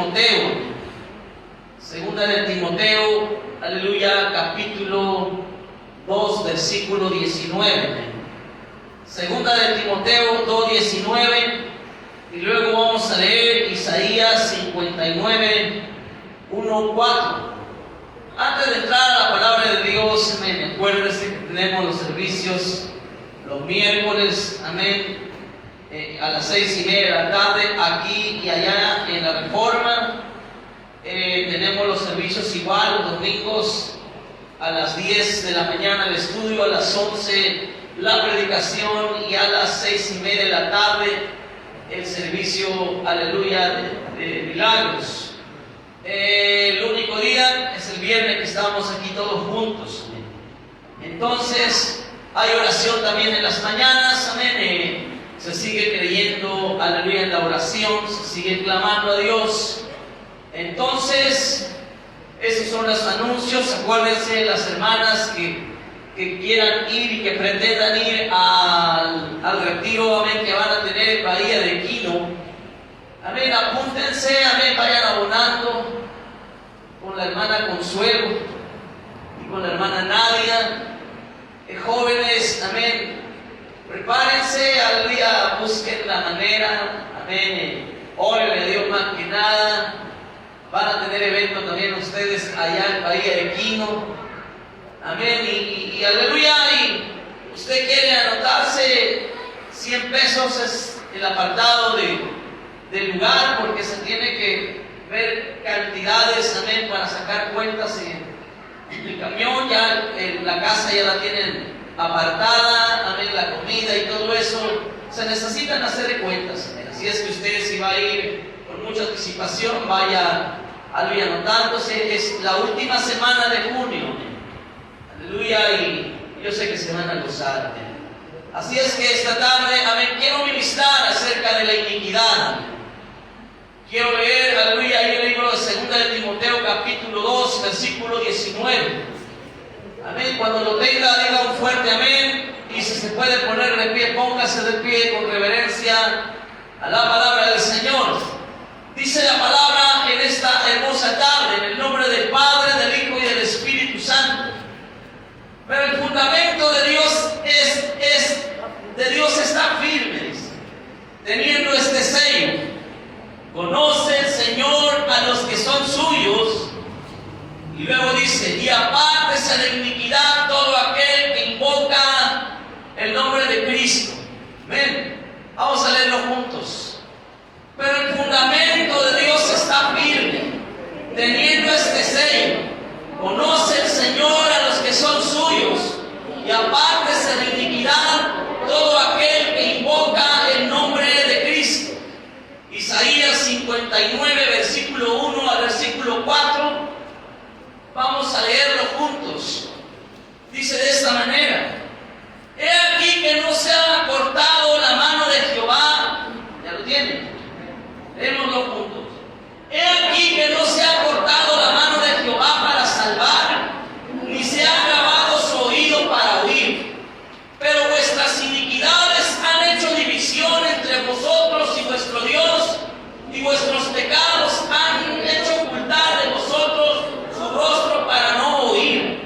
Timoteo. Segunda de Timoteo, aleluya, capítulo 2, versículo 19. Segunda de Timoteo 2, 19. Y luego vamos a leer Isaías 59, 1, 4. Antes de entrar a la palabra de Dios, amén, acuérdense que tenemos los servicios los miércoles, amén, a las 6:30 de la tarde, aquí y allá en la Reforma. Tenemos los servicios igual, los domingos a las 10 de la mañana el estudio, a las 11 la predicación y a las 6:30 de la tarde el servicio, aleluya, de milagros. El único día es el viernes que estamos aquí todos juntos. Entonces, hay oración también en las mañanas, amén. Se sigue creyendo, aleluya, en la oración, se sigue clamando a Dios. Entonces, esos son los anuncios. Acuérdense, las hermanas que quieran ir y que pretendan ir al retiro, amén, que van a tener en Bahía de Quino, amén, apúntense, amén, vayan abonando con la hermana Consuelo y con la hermana Nadia. Jóvenes, amén, prepárense, aleluya, busquen la manera, amén, órenle a Dios más que nada. Van a tener evento también ustedes allá en Bahía de Quino, amén, y aleluya. Y usted quiere anotarse, 100 pesos es el apartado del lugar, porque se tiene que ver cantidades, amén, para sacar cuentas en el camión. Ya la casa ya la tienen apartada, amén, la comida y todo eso. Se necesitan hacer cuentas, amén. Así es que usted, si va a ir con mucha anticipación, vaya, aleluya, anotándose. Es la última semana de junio, amén, aleluya, y yo sé que se van a gozar, amén. Así es que esta tarde, amén, quiero ministrar acerca de la iniquidad, amén. Quiero leer, aleluya, ahí el libro de Segunda de Timoteo, capítulo 2, versículo 19. Amén. Cuando lo tenga, diga un fuerte amén. Y si se puede poner de pie, póngase de pie con reverencia a la palabra del Señor. Dice la palabra en esta hermosa tarde, en el nombre del Padre, del Hijo y del Espíritu Santo. Pero el fundamento de Dios de Dios está firme, dice, teniendo este sello. Conoce el Señor a los que son suyos. Y luego dice, y apártese de iniquidad todo aquel que invoca el nombre de Cristo. Ven, vamos a leerlo juntos. Pero el fundamento de Dios está firme, teniendo este sello. Conoce el Señor a los que son suyos. Y apártese de iniquidad todo aquel que invoca el nombre de Cristo. Isaías 59, versículo 1 al versículo 4. Vamos a leerlo juntos. Dice de esta manera: He aquí que no se ha cortado la mano de Jehová. ¿Ya lo tienen? Leémoslo juntos. He aquí que no se ha cortado la mano de Jehová para salvar, ni se ha grabado su oído para oír. Pero vuestras iniquidades han hecho división entre vosotros y vuestro Dios, y vuestros pecados han hecho ocultar de vosotros su rostro para no oír.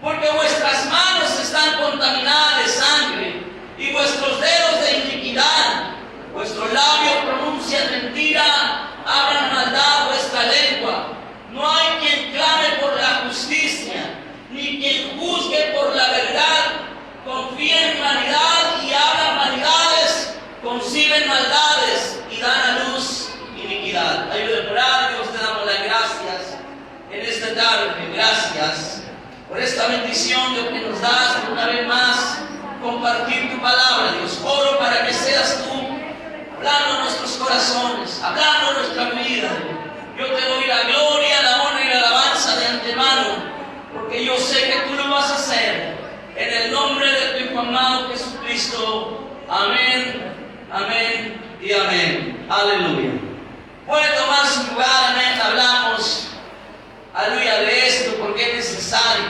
Porque vuestras manos están contaminadas de sangre, y vuestros dedos de iniquidad. Vuestros labios pronuncian mentira, hablan maldad vuestra lengua. No hay quien clame por la justicia, ni quien juzgue por la verdad. Confían en vanidad y hablan vanidades, conciben maldades y dan a luz iniquidad. Ayúdenme a orar. Dios, te damos las gracias en esta tarde. Gracias por esta bendición, Dios, que nos das una vez más compartir tu palabra. Dios, oro para que seas tú hablando a nuestros corazones, hablando a nuestra vida. Yo te doy la gloria, la honra y la alabanza de antemano, porque yo sé que tú lo vas a hacer. En el nombre de tu Hijo amado Jesucristo. Amén, amén y amén. Aleluya. Puede tomar su lugar, amén. Hablamos, aleluya, de esto porque es necesario.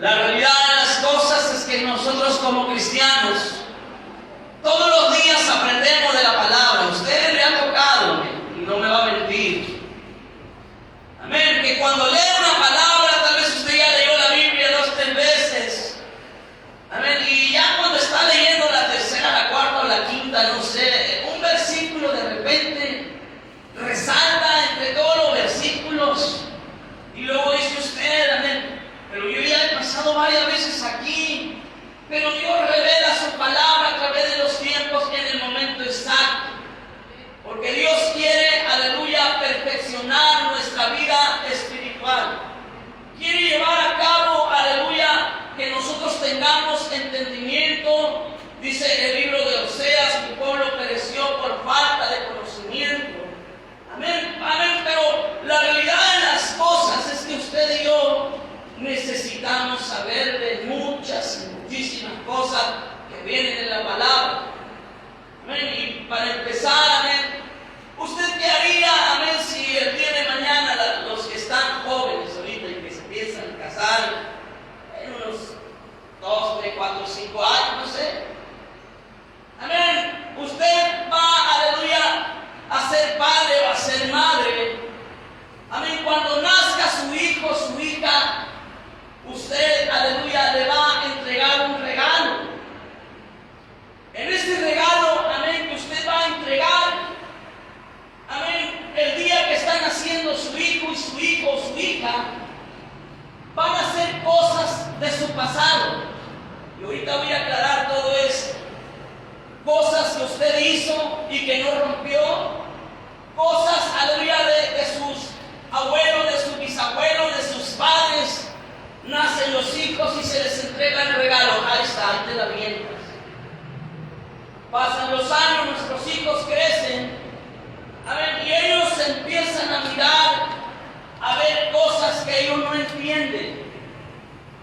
La realidad de las cosas es que nosotros como cristianos todos los días aprendemos de la palabra. A usted le ha tocado, y no me va a mentir, Pero Dios revela su palabra a través de los tiempos en el momento exacto. Porque Dios quiere, aleluya, perfeccionar nuestra vida espiritual. Quiere llevar a cabo, aleluya, que nosotros tengamos entendimiento. Dice el libro de Oseas, mi pueblo pereció por falta de conocimiento. Amén, amén. Pero la realidad de las cosas es que usted y yo necesitamos saber de muchísimas cosas que vienen en la palabra. Amén. Y para empezar, amén, ¿usted qué haría, amén, si el día de mañana los que están jóvenes ahorita y que se piensan casar en unos 2, 3, 4, 5 años, no sé? Amén. Usted va, aleluya, a ser padre o a ser madre. Amén. Cuando nazca su hijo, su hija, usted, aleluya, le va a entregar un regalo. En este regalo, amén, que usted va a entregar, amén, el día que está naciendo su hijo o su hija, van a hacer cosas de su pasado. Y ahorita voy a aclarar todo esto. Cosas que usted hizo y que no rompió. Cosas, aleluya, de sus abuelos, de sus bisabuelos, de sus padres. Nacen los hijos y se les entrega el regalo. Ahí está, ahí te la avientas. Pasan los años, nuestros hijos crecen. Amén, y ellos empiezan a mirar, a ver cosas que ellos no entienden.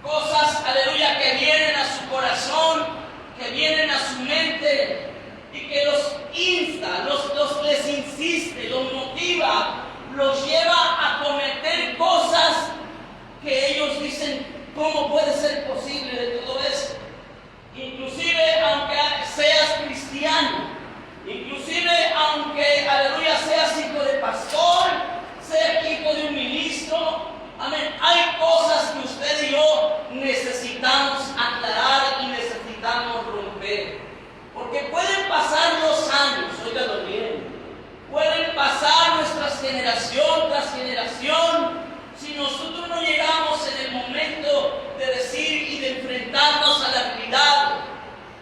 Cosas, aleluya, que vienen a su corazón, que vienen a su mente y que los insta, les insiste, los motiva, los lleva a cometer cosas que ellos dicen, ¿cómo puede ser posible de todo esto? Inclusive aunque seas cristiano, inclusive aunque, aleluya, seas hijo de pastor, seas hijo de un ministro, amén, hay cosas que usted y yo necesitamos aclarar y necesitamos romper. Porque pueden pasar los años, óigalo bien, pueden pasar nuestras generación tras generación, si nosotros no llegamos en el momento de decir y de enfrentarnos a la realidad,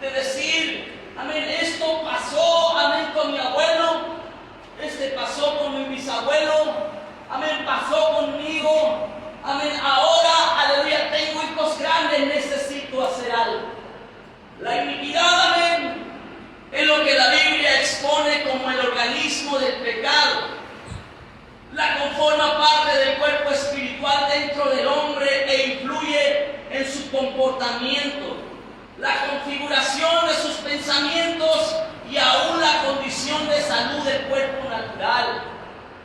de decir, amén, esto pasó, amén, con mi abuelo, pasó con mi bisabuelo, amén, pasó conmigo, amén, ahora, aleluya, tengo hijos grandes, necesito hacer algo. La iniquidad, amén, es lo que la Biblia expone como el organismo del pecado. La conforma parte del cuerpo espiritual dentro del hombre e influye en su comportamiento, la configuración de sus pensamientos y aún la condición de salud del cuerpo natural.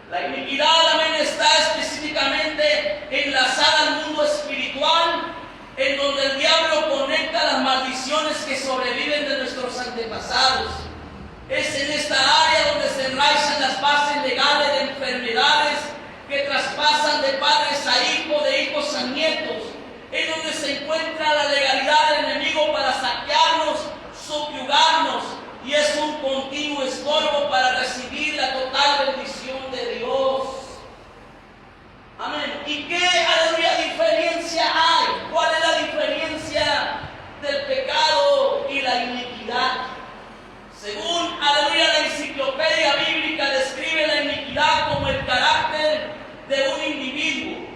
La iniquidad, amén, está específicamente enlazada al mundo espiritual, en donde el diablo conecta las maldiciones que sobreviven de nuestros antepasados. Es en esta área donde se enraizan las bases legales de enfermedades que traspasan de padres a hijos, de hijos a nietos. Es donde se encuentra la legalidad del enemigo para saquearnos, subyugarnos, y es un continuo estorbo para recibir la total bendición de Dios. Amén. ¿Y qué, aleluya, diferencia hay? ¿Cuál es la diferencia del pecado y la iniquidad? Según, aleluya, la enciclopedia bíblica describe la iniquidad como el carácter de un individuo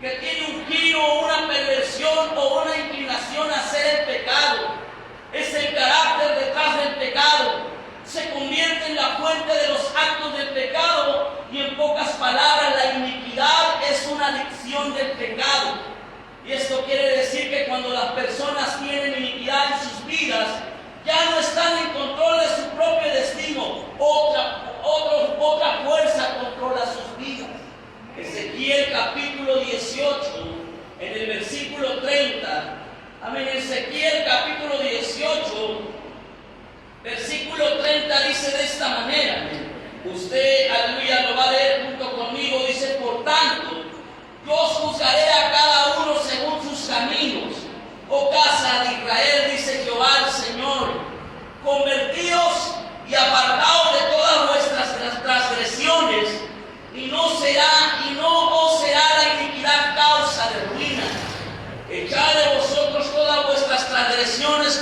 que tiene un giro, una perversión o una inclinación a hacer el pecado. Es el carácter detrás del pecado. Se convierte en la fuente de los actos del pecado y, en pocas palabras, la iniquidad es una adicción del pecado. Y esto quiere decir que cuando las personas tienen iniquidad en sus vidas, ya no están en control de su propio destino. Otra fuerza controla sus vidas. Ezequiel capítulo 18, en el versículo 30. Amén. Ezequiel capítulo 18, versículo 30 dice de esta manera. Usted, aleluya, lo va a leer junto conmigo. Dice: por tanto, yo os juzgaré a cada uno según sus caminos. Oh casa de Israel, dice Jehová el Señor, convertíos y apartaos de todas vuestras transgresiones, y no os será la iniquidad causa de ruina. Echad de vosotros todas vuestras transgresiones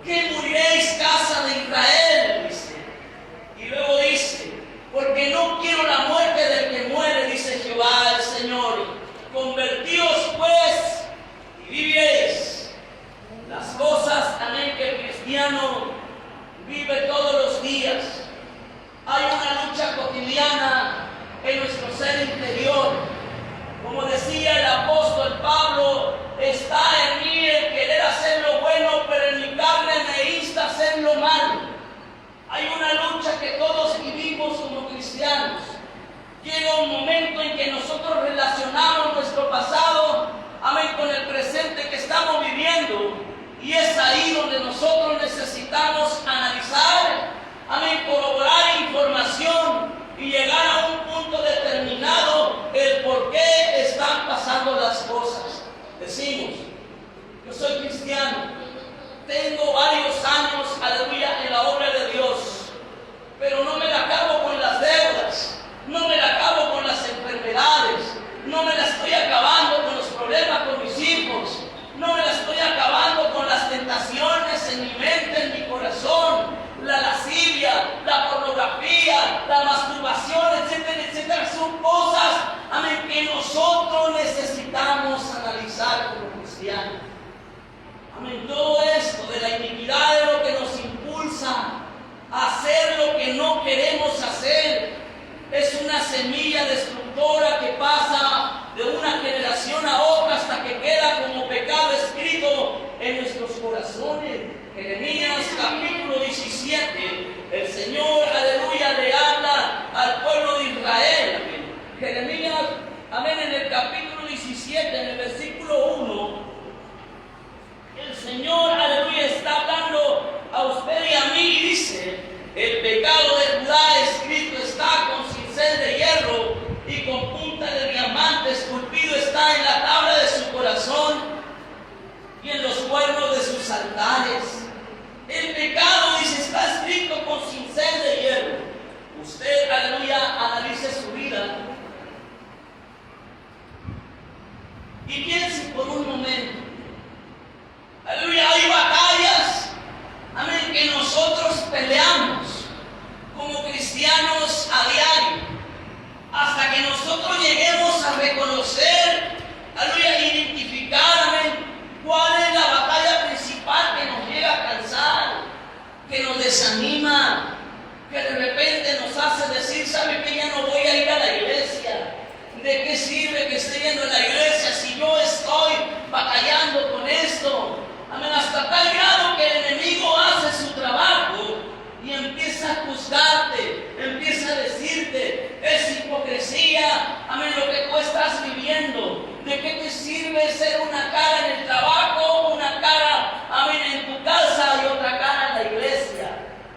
qué moriréis, casa de Israel? Dice. Y luego dice, porque no quiero la muerte del que muere, dice Jehová el Señor. Convertíos pues y viviréis. Las cosas, amén, que el cristiano vive todos los días. Hay una lucha cotidiana en nuestro ser interior. Como decía el apóstol Pablo, está en mí el querer hacer lo bueno, pero en mi carne me insta a hacer lo malo. Hay una lucha que todos vivimos como cristianos. Llega un momento en que nosotros relacionamos nuestro pasado, amén, con el presente que estamos viviendo. Y es ahí donde nosotros necesitamos analizar, amén, corroborar información y llegar a un punto determinado el por qué están pasando las cosas. Decimos, yo soy cristiano, tengo varios años, aleluya, en la obra de Dios, pero no me la acabo con las deudas, no me la acabo con las enfermedades, no me la estoy acabando con los problemas con mis hijos, no me la estoy acabando con las tentaciones en mi mente, en mi corazón, la lascivia, la pornografía, la masturbación, etcétera, etcétera. Son cosas, amén, que nosotros necesitamos analizar como cristianos. Amén, todo esto de la iniquidad es lo que nos impulsa a hacer lo que no queremos hacer. Es una semilla destructora que pasa de una generación a otra hasta que queda como pecado escrito en nuestros corazones. Jeremías capítulo 17, el Señor, aleluya, le habla al pueblo de Israel. Amén. Jeremías, amén, en el capítulo 17, en el versículo 1, el Señor, aleluya, está hablando a usted y a mí y dice: el pecado de Judá escrito está con cincel de hierro y con punta de diamante esculpido está en la tabla de su corazón y en los cuernos de sus altares. El pecado, dice, está escrito con cincel de hierro. Usted, aleluya, analice su vida y piense por un momento. Aleluya, hay batallas, amén, que nosotros peleamos como cristianos a diario, hasta que nosotros lleguemos a reconocer, aleluya, identificar, amén, cuál es la batalla principal que nos llega a cansar, que nos desanima, que de repente nos hace decir: ¿sabe qué? Ya no voy a ir a la iglesia. ¿De qué sirve que esté yendo a la iglesia si yo estoy batallando con esto? Amén, hasta tal grado que el enemigo hace su trabajo y empieza a juzgarte, empieza a decirte: es hipocresía, amén, lo que tú estás viviendo. ¿De qué te sirve ser una cara en el trabajo, una cara, amén, en tu casa y otra cara en la iglesia?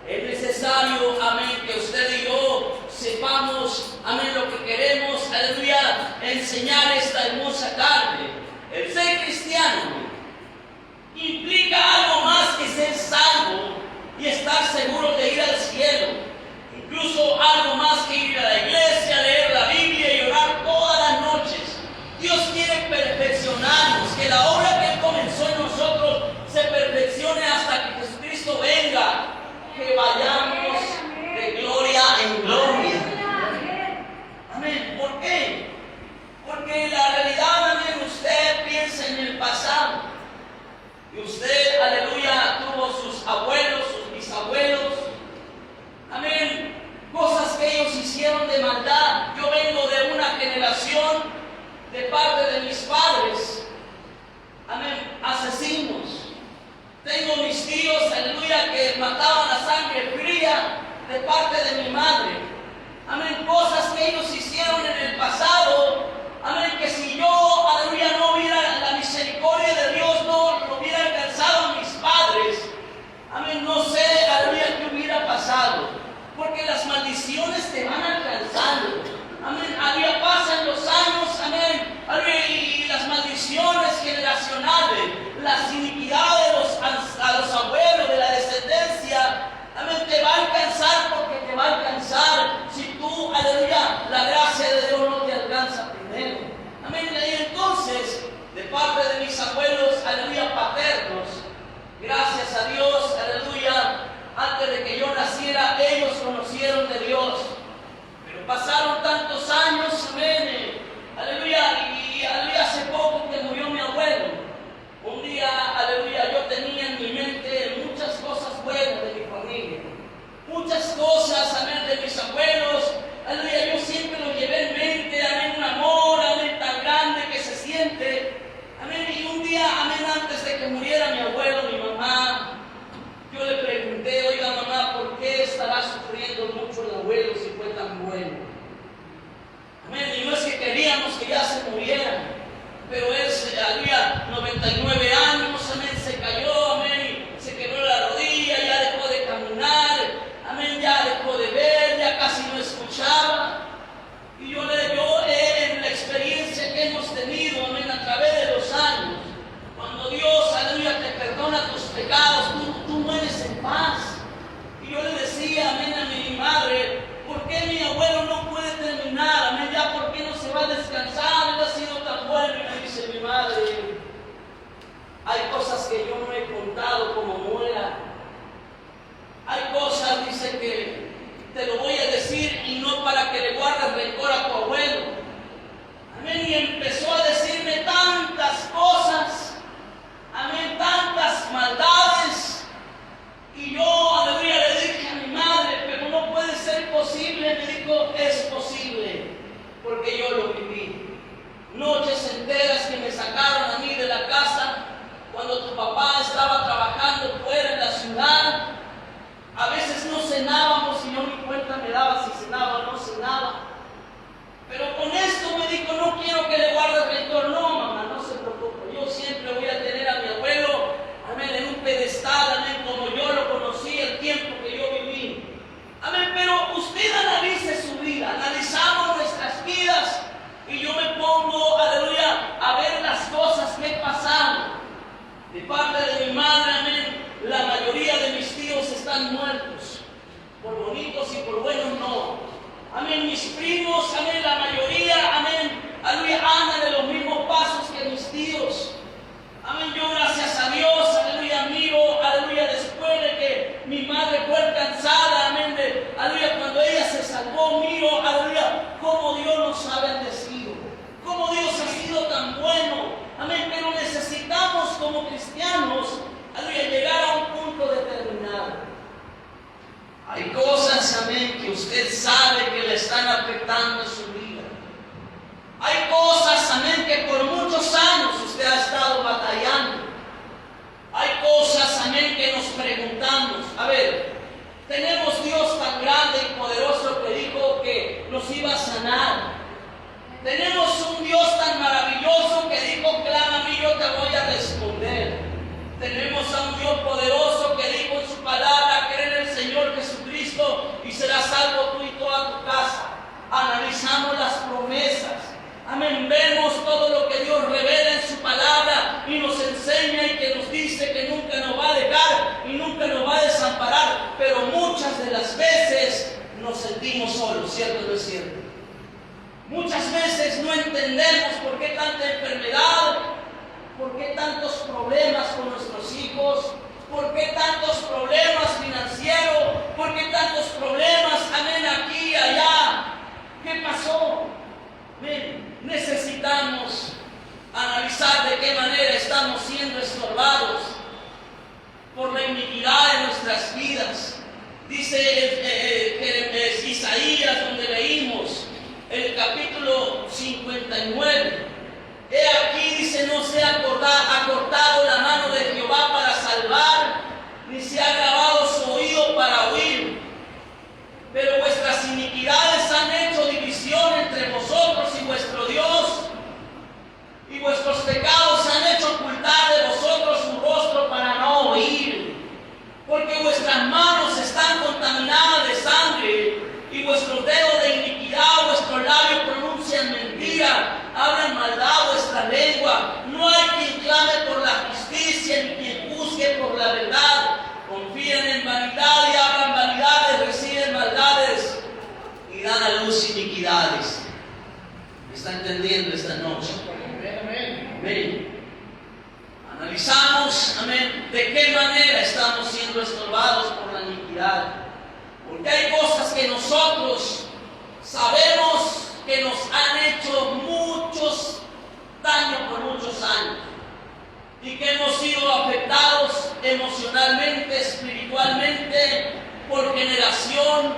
Es necesario, amén, que usted y yo sepamos, amén, lo que queremos, aleluya, enseñar esta hermosa tarde. El ser cristiano implica algo más que ser salvo y estar seguro de ir al cielo. Incluso algo más que ir a la iglesia, leer la Biblia y orar todas las noches. Dios quiere perfeccionarnos, que la obra que Él comenzó en nosotros se perfeccione hasta que Jesucristo venga, que vayamos de gloria en gloria. Amén. ¿Por qué? Porque la realidad, amén, usted piensa en el pasado. Y usted, aleluya, tuvo sus abuelos, sus bisabuelos. Amén. Cosas que ellos hicieron de maldad. Yo vengo de una generación de parte de mis padres, amén, asesinos. Tengo mis tíos, aleluya, que mataban a sangre fría de parte de mi madre. Amén, cosas que ellos hicieron en el pasado, amén, que si yo, aleluya, no hubiera la misericordia de Dios, no hubiera alcanzado a mis padres, amén, no sé, aleluya, qué hubiera pasado, porque las maldiciones te van alcanzando. Amén, había pasan los años, amén, y las maldiciones generacionales, las iniquidades a los abuelos de la descendencia, amén, te va a alcanzar, porque te va a alcanzar si tú, aleluya, la gracia de Dios no te alcanza primero. Amén, ya se muriera. Pero él había 99 años, amén, se cayó, amén, se quebró la rodilla, ya dejó de caminar, amén, ya dejó de ver, ya casi no escuchaba. Y yo en la experiencia que hemos tenido, amén, a través de los años, cuando Dios, aleluya, te perdona tus pecados, tú mueres en paz. Y yo le decía, amén, a mi madre, ¿por qué mi abuelo no puede terminar? Amén, ya, ¿por qué no se va a descansar? Él ha sido tan bueno. Y me dice mi madre, hay cosas que yo no he contado como muera. Hay cosas, dice, que te lo voy a decir y no para que le guardes rencor a tu abuelo. Amén, y empezó a decirme tantas cosas, amén, tantas maldades. Y yo, aleluya, le dije a mi madre, pero no puede ser posible. Me dijo, es posible, porque yo lo viví. Noches enteras que me sacaron a mí de la casa, cuando tu papá estaba trabajando fuera en la ciudad. A veces no cenábamos y yo ni cuenta me daba si cenaba o no cenaba. Pero con esto me dijo, no quiero que le guardes rencor. No, mamá, no se preocupe. Yo siempre voy a tener a mi abuelo, amén, en un pedestal, amén, como yo lo conocí el tiempo que yo viví. Amén, pero usted analice su vida, analizamos nuestras vidas y yo me pongo, aleluya, a ver las cosas que he pasado. De parte de mi madre, amén, la mayoría de mis tíos están muertos, por bonitos y por buenos no. Amén, mis primos, amén, la mayoría, amén, aleluya, andan en los mismos pasos que mis tíos. Amén, yo gracias a Dios, aleluya, miro, aleluya, después de que mi madre fue alcanzada, amén, aleluya, cuando ella se salvó, miro, aleluya, cómo Dios nos ha bendecido, cómo Dios ha sido tan bueno, amén, pero necesitamos como cristianos, aleluya, llegar a un punto determinado. Hay cosas, amén, que usted sabe que le están afectando en su vida. Hay cosas, amén, que por muchos años usted ha estado batallando. Hay cosas, amén, que nos preguntamos. A ver, tenemos Dios tan grande y poderoso que dijo que nos iba a sanar. Tenemos un Dios tan maravilloso que dijo, clama a mí, yo te voy a responder. Tenemos a un Dios poderoso que dijo en su palabra, cree en el Señor Jesucristo y serás salvo tú y toda tu casa. Analizamos las promesas. Amén, vemos todo lo que Dios revela en su palabra y nos enseña y que nos dice que nunca nos va a dejar y nunca nos va a desamparar, pero muchas de las veces nos sentimos solos, ¿cierto o no es cierto? Muchas veces no entendemos por qué tanta enfermedad, por qué tantos problemas con nuestros hijos, por qué tantos problemas financieros, por qué tantos problemas, amén, aquí y allá. ¿Qué pasó? Necesitamos analizar de qué manera estamos siendo estorbados por la iniquidad de nuestras vidas. Dice Isaías, donde leímos el capítulo 59. He aquí, dice, no se ha cortado la mano de Jehová para salvar, ni se ha grabado su oído para oír. Pero vuestras iniquidades han hecho división entre vosotros y vuestro Dios, y vuestros pecados han hecho ocultar de vosotros su rostro para no oír. Porque vuestras manos están contaminadas de sangre, y vuestros dedos de iniquidad, vuestros labios pronuncian mentira, hablan maldad vuestra lengua. No hay quien clame por la justicia, ni quien juzgue por la verdad. Confían en vanidad y hablan vanidades, reciben maldades y dan a luz iniquidades. ¿Me está entendiendo esta noche? Amén. Analizamos, amén, de qué manera estamos siendo estorbados por la iniquidad. Porque hay cosas que nosotros sabemos que nos han hecho muchos daños por muchos años y que hemos sido afectados emocionalmente, espiritualmente, por generación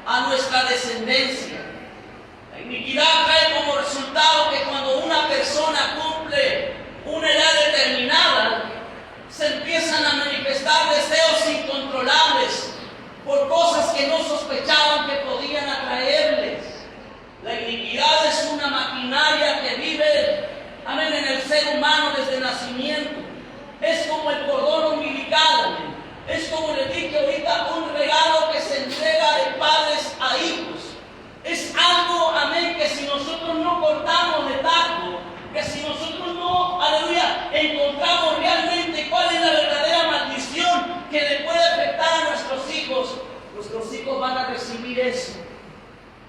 a nuestra descendencia. La iniquidad trae como resultado que cuando una persona cumple una edad determinada, se empiezan a manifestar deseos incontrolables por cosas que no sospechaban que podían atraerles. La iniquidad es una maquinaria que vive inscribe, amén, en el ser humano desde el nacimiento. Es como el cordón umbilical, amén. Es como le dije ahorita, un regalo que se entrega de padres a hijos. Es algo, amén, que si nosotros no cortamos de tajo, que si nosotros no, aleluya, encontramos realmente cuál es la verdadera maldición que le puede afectar a nuestros hijos van a recibir eso.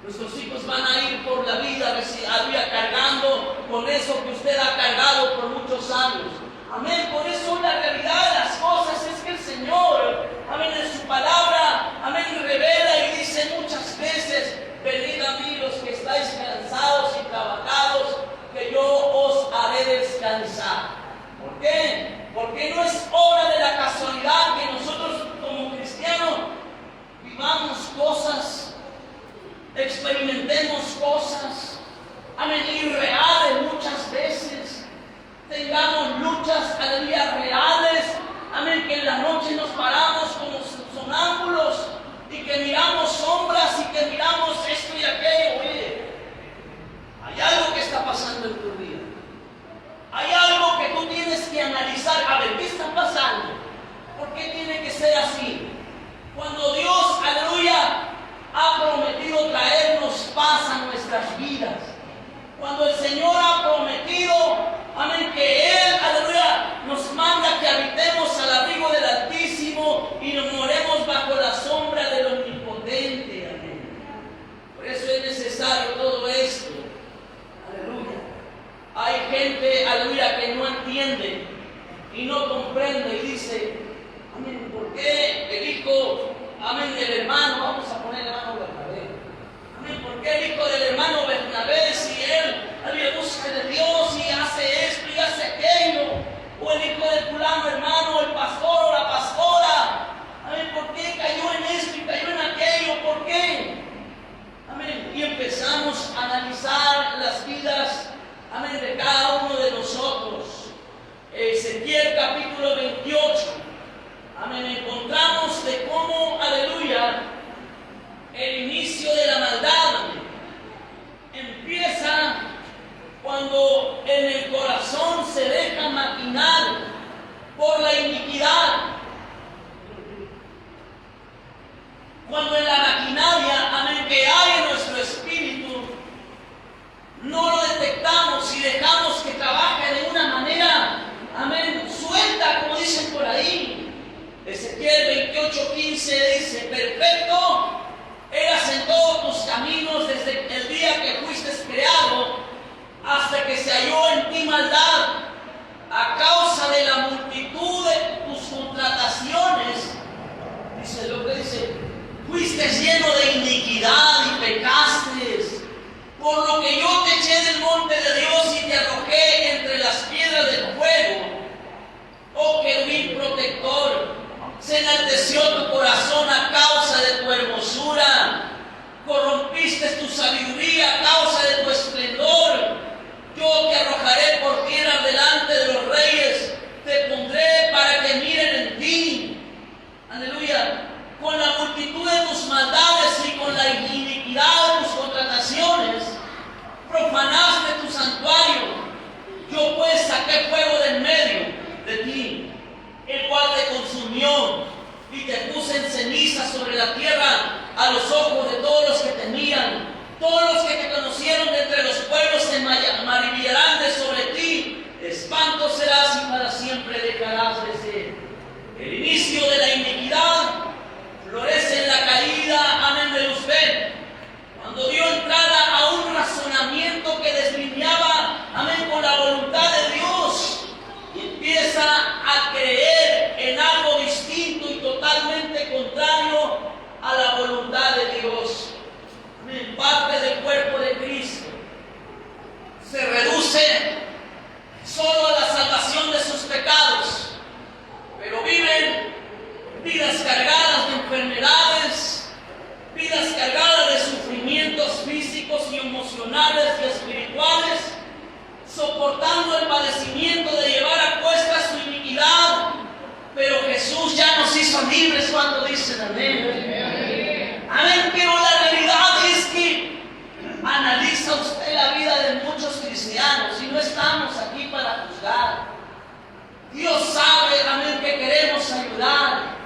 Nuestros hijos van a ir por la vida, aleluya, cargando con eso que usted ha cargado por muchos años. Amén. Por eso la realidad de las cosas es que el Señor, amén, en su palabra, amén, revela y dice muchas veces: venid a mí los que estáis cansados y trabajados, que yo os haré descansar. ¿Por qué? Porque no es obra de la casualidad que nosotros como cristianos vivamos cosas, experimentemos cosas, amén, irreales muchas veces. Tengamos luchas, aleluya, reales, amén, que en la noche nos paramos como sonámbulos y que miramos sombras y que miramos esto y aquello. Oye, hay algo que está pasando en tu vida. Hay algo que tú tienes que analizar. A ver, ¿qué está pasando? ¿Por qué tiene que ser así? Cuando Dios, aleluya, ha prometido traernos paz a nuestras vidas. Cuando el Señor ha prometido, amén, que Él, aleluya, nos manda que habitemos al abrigo del Altísimo y nos moremos bajo la sombra del Omnipotente. Amén. Por eso es necesario todo esto. Aleluya. Hay gente, aleluya, que no entiende y no comprende y dice: amén, ¿por qué el hijo, amén, del hermano, vamos a poner el hermano Bernabé? Amén, ¿por qué el hijo del hermano Bernabé, si él, aleluya, busca de Dios y hace esto y hace aquello? O el hijo del fulano hermano, el pastor o la pastora, amén, ¿por qué cayó en esto y cayó en aquello? ¿Por qué? Amén. Y empezamos a analizar las vidas, amén, de cada uno de nosotros. Ezequiel capítulo 28, amén, encontramos de cómo, aleluya, el inicio de la maldad, amén, empieza cuando en el corazón se deja maquinar por la iniquidad. Cuando en la maquinaria, amén, que hay en nuestro espíritu, no lo detectamos y dejamos que trabaje de una manera, amén, suelta, como dicen por ahí. Ezequiel 28:15 dice: perfecto eras en todos tus caminos desde el día que fuiste creado hasta que se halló en ti maldad, a causa de la multitud de tus contrataciones. Dice lo que dice: fuiste lleno de iniquidad y pecaste, por lo que yo te eché del monte de Dios y te arrojé entre las piedras del fuego. Oh querubín protector, se enalteció tu corazón a causa de tu hermosura, corrompiste tu sabiduría a causa de tu esplendor. Yo te arrojaré por tierra delante de los reyes, te pondré para que miren en ti. Aleluya. Con la multitud de tus maldades y con la iniquidad de tus contrataciones, profanaste tu santuario. Yo pues saqué fuego de en medio de ti, el cual te consumió, y te puse en ceniza sobre la tierra a los ojos de todos los que te miran. Todos los que te conocieron de entre los pueblos se maravillarán de sobre ti. Espanto serás y para siempre dejarás de ser. El inicio de la iniquidad florece en la caída, amén, de Luzbel, cuando dio entrada a un razonamiento que deslineaba, amén, con la voluntad de Dios, y empieza a creer en algo distinto y totalmente contrario a la voluntad de Dios. Amén. Parte del cuerpo de Cristo se reduce solo a la salvación de sus pecados, pero viven vidas cargadas de enfermedades, vidas cargadas de sufrimientos físicos y emocionales y espirituales, soportando el padecimiento de llevar a cuesta su iniquidad. Pero Jesús ya nos hizo libres. Cuando dicen amén. Amén. Pero la realidad es que analiza usted la vida de de muchos cristianos y no estamos aquí para juzgar. Dios sabe, amén, que queremos ayudar.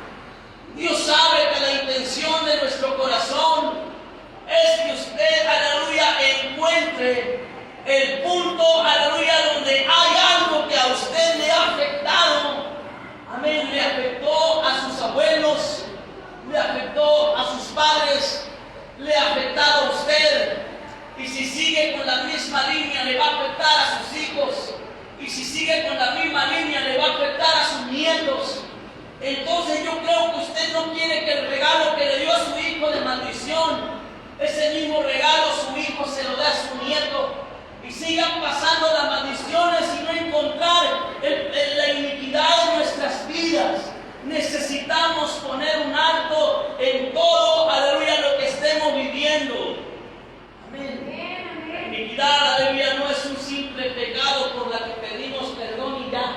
Dios sabe que la intención de nuestro corazón es que usted, aleluya, encuentre el punto, aleluya, donde hay algo que a usted le ha afectado. Amén, le afectó a sus abuelos, le afectó a sus padres, le ha afectado a usted. Y si sigue con la misma línea, le va a afectar a sus hijos. Y si sigue con la misma línea, le va a afectar a sus nietos. Entonces yo creo que usted no quiere que el regalo que le dio a su hijo de maldición, ese mismo regalo su hijo se lo dé a su nieto. Y sigan pasando las maldiciones y no encontrar la iniquidad en nuestras vidas. Necesitamos poner un alto en todo, aleluya, lo que estemos viviendo. Amén. La iniquidad, aleluya, no es un simple pecado por la que pedimos perdón y ya.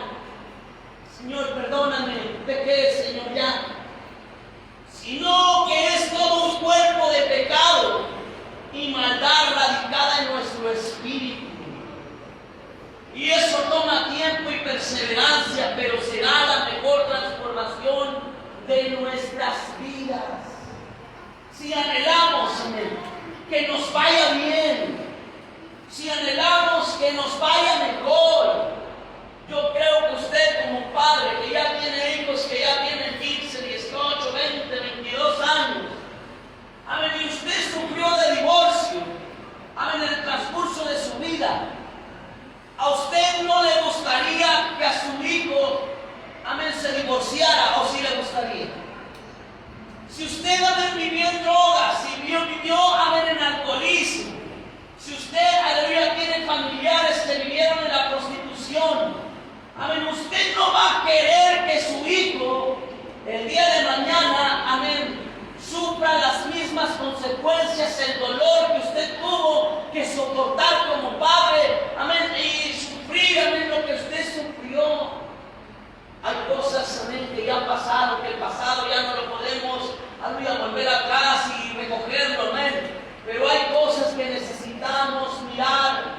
Señor, perdóname, pequé, Señor, ya. Sino que es todo un cuerpo de pecado y maldad radicada en nuestro espíritu. Y eso toma tiempo y perseverancia, pero será la mejor transformación de nuestras vidas. Si anhelamos, amén, que nos vaya bien, si anhelamos que nos vaya mejor, yo creo que usted como padre que ya tiene hijos que ya tienen 15, 18, 20, 22 años, amén, y usted sufrió de divorcio, amén, en el transcurso de su vida, ¿a usted no le gustaría que a su hijo, amén, se divorciara, o sí le gustaría? Si usted, amén, vivió en drogas, si vivió, amén, en alcoholismo, si usted, aleluya, tiene familiares que vivieron en la prostitución, amén, usted no va a querer que su hijo, el día de mañana, amén, sufra las mismas consecuencias, el dolor que usted tuvo que soportar como padre, amén, y sufrir, amén, lo que usted sufrió. Hay cosas, amén, que ya pasaron, que el pasado ya no lo podemos, aleluya, volver atrás y recogerlo, amén, pero hay cosas que necesitamos mirar,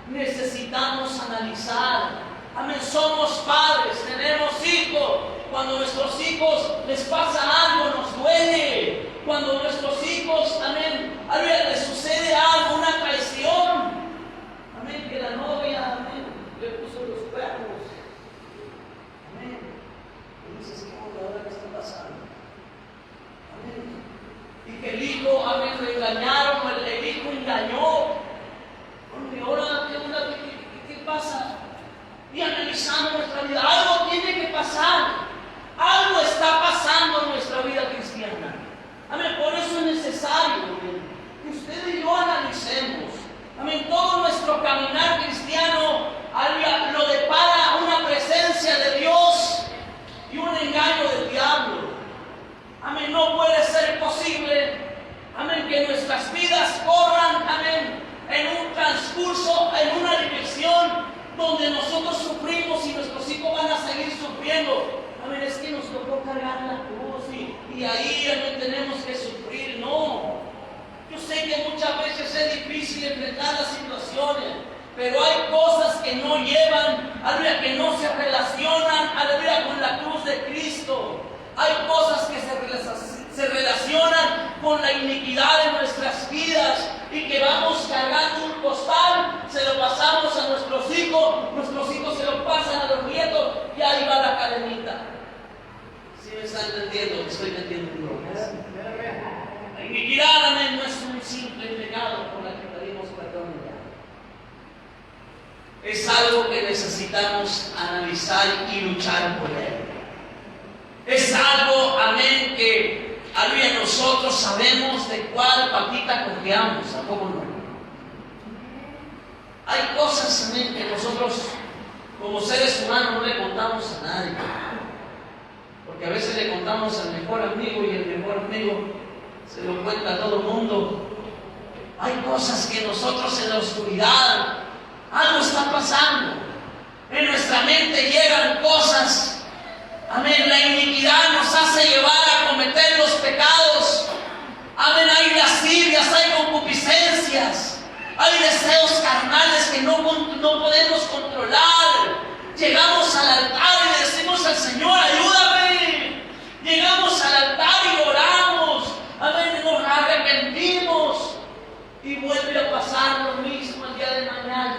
necesitamos analizar. Amén, somos padres, tenemos hijos. Cuando a nuestros hijos les pasa algo, nos duele. Cuando a nuestros hijos, amén, les sucede algo, una traición, amén, que la novia, amén, le puso los cuernos, amén, y dices, ¿qué onda ahora que está pasando? Amén, y que el hijo, amén, lo engañaron, el hijo engañó. Hombre, ahora, ¿qué onda? ¿Qué pasa? Y analizando nuestra vida, algo tiene que pasar, algo está pasando en nuestra vida cristiana. Amén, por eso es necesario, amén, que usted y yo analicemos. Amén, todo nuestro caminar cristiano, aleluya, lo depara una presencia de Dios y un engaño del diablo. Amén, no puede ser posible, amén, que nuestras vidas corran, amén, en un transcurso, en una dirección donde nosotros sufrimos y nuestros hijos van a seguir sufriendo. Amén, es que nos tocó cargar la cruz y ahí, amén, tenemos que sufrir. No, yo sé que muchas veces es difícil enfrentar las situaciones, pero hay cosas que no llevan, aleluya, que no se relacionan, aleluya, con la cruz de Cristo. Hay cosas que se relacionan con la iniquidad de nuestras vidas y que vamos cargando un costal, se lo pasamos a nuestros hijos se lo pasan a los nietos y ahí va la cadenita. ¿Sí me están entendiendo? Estoy entendiendo. La iniquidad, amén, no es un simple pecado por la que pedimos perdón ya. Es algo que necesitamos analizar y luchar por él. Es algo, amén, que aleluya, nosotros sabemos de cuál patita cojeamos, ¿a cómo no? Hay cosas, amén, que nosotros como seres humanos no le contamos a nadie, porque a veces le contamos al mejor amigo y el mejor amigo se lo cuenta a todo el mundo. Hay cosas que nosotros en la oscuridad, algo está pasando, en nuestra mente llegan cosas. Amén, la iniquidad nos hace llevar a cometer los pecados. Amén, hay lascivias, hay concupiscencias, Hay deseos carnales que no podemos controlar. Llegamos al altar y le decimos al Señor, ayúdame. Llegamos al altar y oramos. Amén, nos arrepentimos. Y vuelve a pasar lo mismo el día de mañana.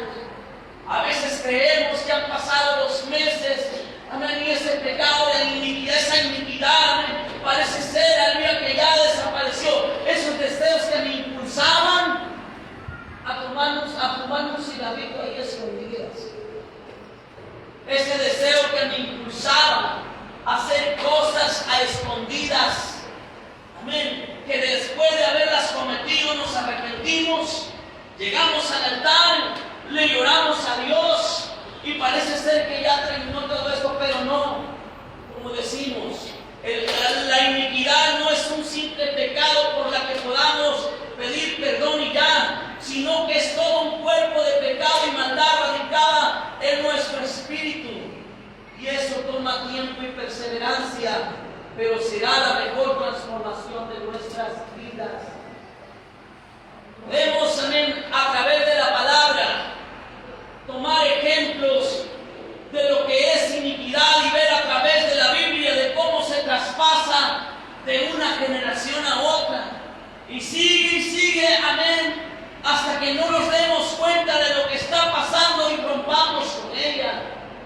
A veces creemos que han pasado los meses. Amén, y ese pecado de iniquidad, esa iniquidad, amén, parece ser, aleluya, que ya desapareció. Esos deseos que me impulsaban a fumar un cigarrito ahí escondidas. Ese deseo que me impulsaba a hacer cosas a escondidas. Amén. Que después de haberlas cometido nos arrepentimos, llegamos al altar, le lloramos a Dios y parece ser que ya terminó todo esto, pero no. Como decimos, la iniquidad no es un simple pecado por la que podamos pedir perdón y ya, sino que es todo un cuerpo de pecado y maldad radicada en nuestro espíritu. Y eso toma tiempo y perseverancia, pero será la mejor transformación de nuestras vidas. Podemos, amén, a través de la palabra, tomar ejemplos de lo que es iniquidad y ver a través de la Biblia de cómo se traspasa de una generación a otra. Y sigue, amén, hasta que no nos demos cuenta de lo que está pasando y rompamos con ella.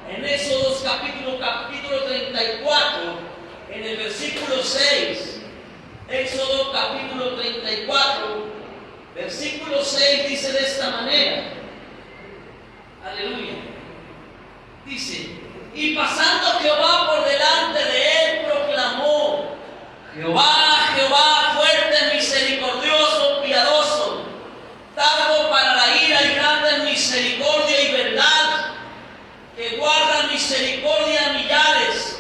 En Éxodo capítulo 34, en el versículo 6, Éxodo capítulo 34, versículo 6 dice de esta manera, aleluya, dice, y pasando Jehová por delante de él proclamó, Jehová, Jehová, fuerte, misericordioso, piadoso, tardo para la ira y grande en misericordia y verdad, que guarda misericordia a millares,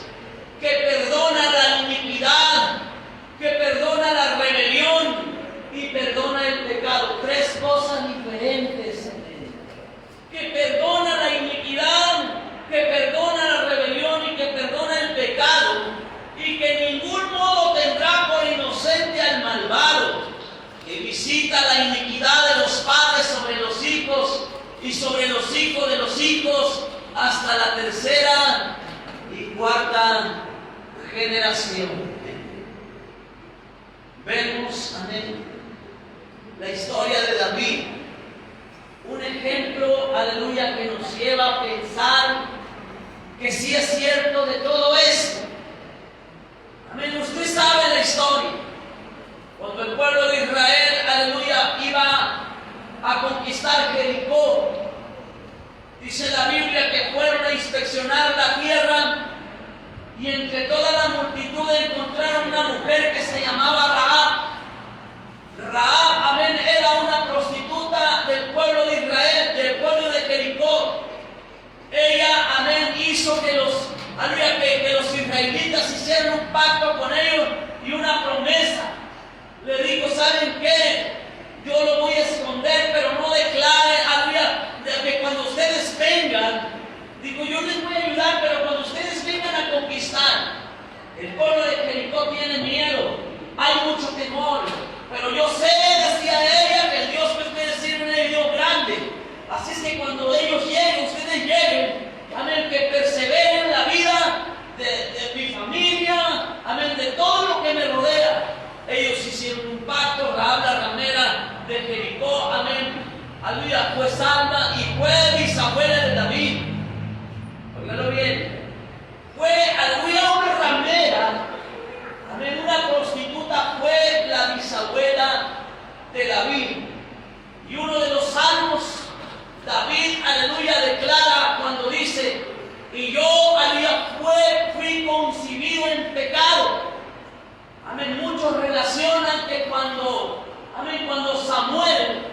que perdona la iniquidad, que perdona la rebelión y perdona el pecado. Tres cosas diferentes. Que perdona la iniquidad, que perdona la rebelión y que perdona el pecado, y que en ningún modo tendrá por inocente al malvado, que visita la iniquidad de los padres sobre los hijos y sobre los hijos de los hijos hasta la tercera y cuarta generación. Vemos, amén, la historia de David, un ejemplo, aleluya, que nos lleva a pensar que sí es cierto de todo esto. Amén, usted sabe la historia. Cuando el pueblo de Israel, aleluya, iba a conquistar Jericó, dice la Biblia que fueron a inspeccionar la tierra y entre toda la multitud encontraron una mujer que se llamaba Rahab. Rahab, amén, era una prostituta del pueblo de Israel, del pueblo de Jericó. Ella, amén, hizo que los israelitas hicieran un pacto con ellos y una promesa. Le dijo, ¿saben qué? Yo lo voy a esconder, pero no declare, de que cuando ustedes vengan, digo, yo les voy a ayudar, pero cuando ustedes vengan a conquistar, el pueblo de Jericó tiene miedo, hay mucho temor, pero yo sé, decía ella, que el Dios que ustedes sirven es Dios grande. Así es que cuando ellos lleguen, ustedes lleguen, amén, que perseveren en la vida de mi familia, amén, de todo lo que me rodea. Ellos hicieron un pacto. Rahab la ramera de Jericó, amén, aleluya, fue salva y fue bisabuela de David. Óigalo bien, fue, aleluya, una ramera, amén, una prostituta, fue la bisabuela de David. Y uno de los salmos, David, aleluya, declara cuando dice, y yo, aleluya, fui concebido en pecado. Amén, muchos relacionan que cuando Samuel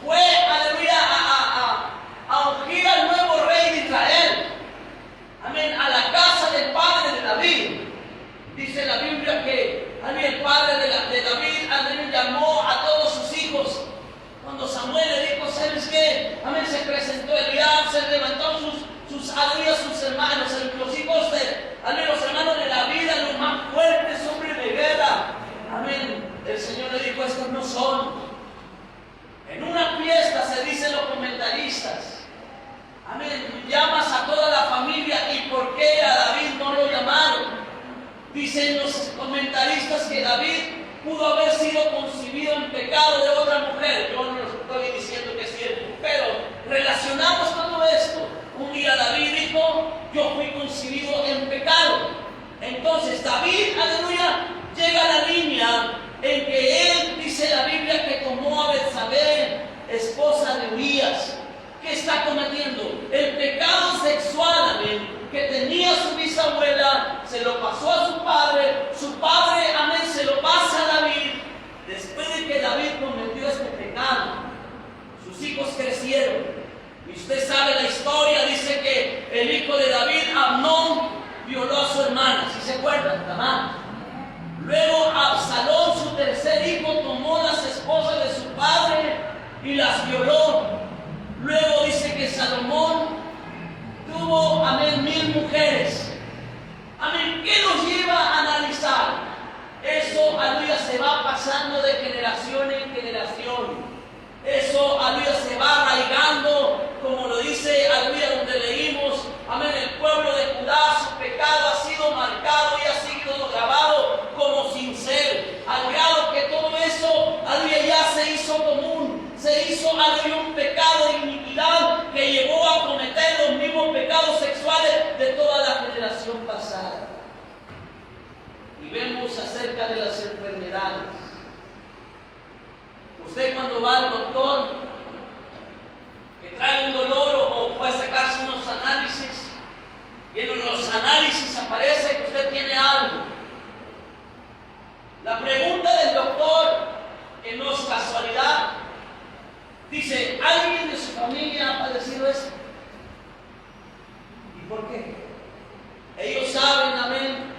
fue, aleluya, a ungir al nuevo rey de Israel, amén, comentaristas que David pudo haber sido concebido en pecado de otra mujer. Yo no estoy diciendo que es cierto, pero relacionamos todo esto. Un día David dijo: yo fui concebido en pecado. Entonces David, aleluya, llega a la línea en que él, dice la Biblia, que tomó a Betsabé, esposa de Urías. ¿Qué está cometiendo? El pecado sexual, amén, que tenía su bisabuela, se lo pasó a su padre, amén, se lo pasa a David. Después de que David cometió este pecado, sus hijos crecieron. Y usted sabe la historia, dice que el hijo de David, Amnón, violó a su hermana, ¿sí se acuerdan? Tamar. Luego Absalón, su tercer hijo, tomó las esposas de su padre y las violó. Luego dice que Salomón tuvo, amén, 1000 mujeres. Amén. ¿Qué nos lleva a analizar? Eso, aleluya, se va pasando de generación en generación. Eso, aleluya, se va arraigando, como lo dice, aleluya, donde leímos, amén, el pueblo de Judá, su pecado ha sido marcado y ha sido grabado como cincel, al grado que todo eso, aleluya, ya se hizo común, se hizo, aleluya, un pecado de iniquidad que llevó a cometer los mismos pecados sexuales de toda la generación pasada. Y vemos acerca de las enfermedades. Usted cuando va al doctor, que trae un dolor o puede sacarse unos análisis, y en los análisis aparece que usted tiene algo. La pregunta del doctor, que no es casualidad, dice: ¿alguien de su familia ha padecido eso? ¿Y por qué? Ellos saben, amén,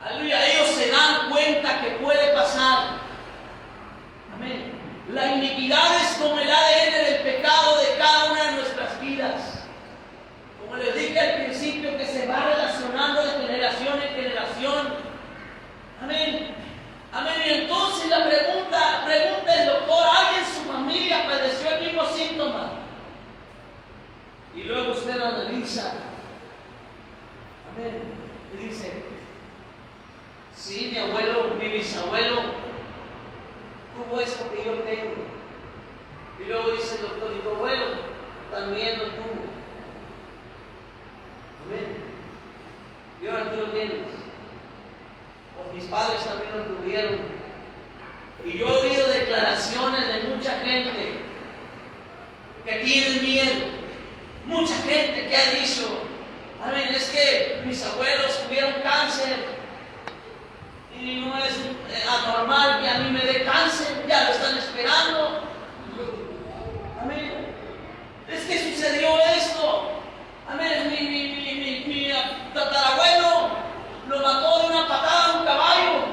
aleluya, ellos se dan cuenta que puede pasar. Amén. La iniquidad es como el ADN del pecado de cada una de nuestras vidas. Como les dije al principio, que se va relacionando de generación en generación. Amén. Amén. Y entonces la pregunta el doctor: ¿alguien en su familia padeció el mismo síntoma? Y luego usted analiza. Amén. Y dice: sí, mi abuelo, mi bisabuelo tuvo esto que yo tengo. Y luego dice el doctor: y tu abuelo también lo tuvo. Amén. Y ahora tú lo tienes. O mis padres también lo tuvieron. Y yo he oído declaraciones de mucha gente que tienen miedo. Mucha gente que ha dicho: amén, es que mis abuelos tuvieron cáncer y no es anormal que a mí me dé cáncer, ya lo están esperando. Amén. Es que sucedió esto. Amén. Mi tatarabuelo lo mató de una patada un caballo.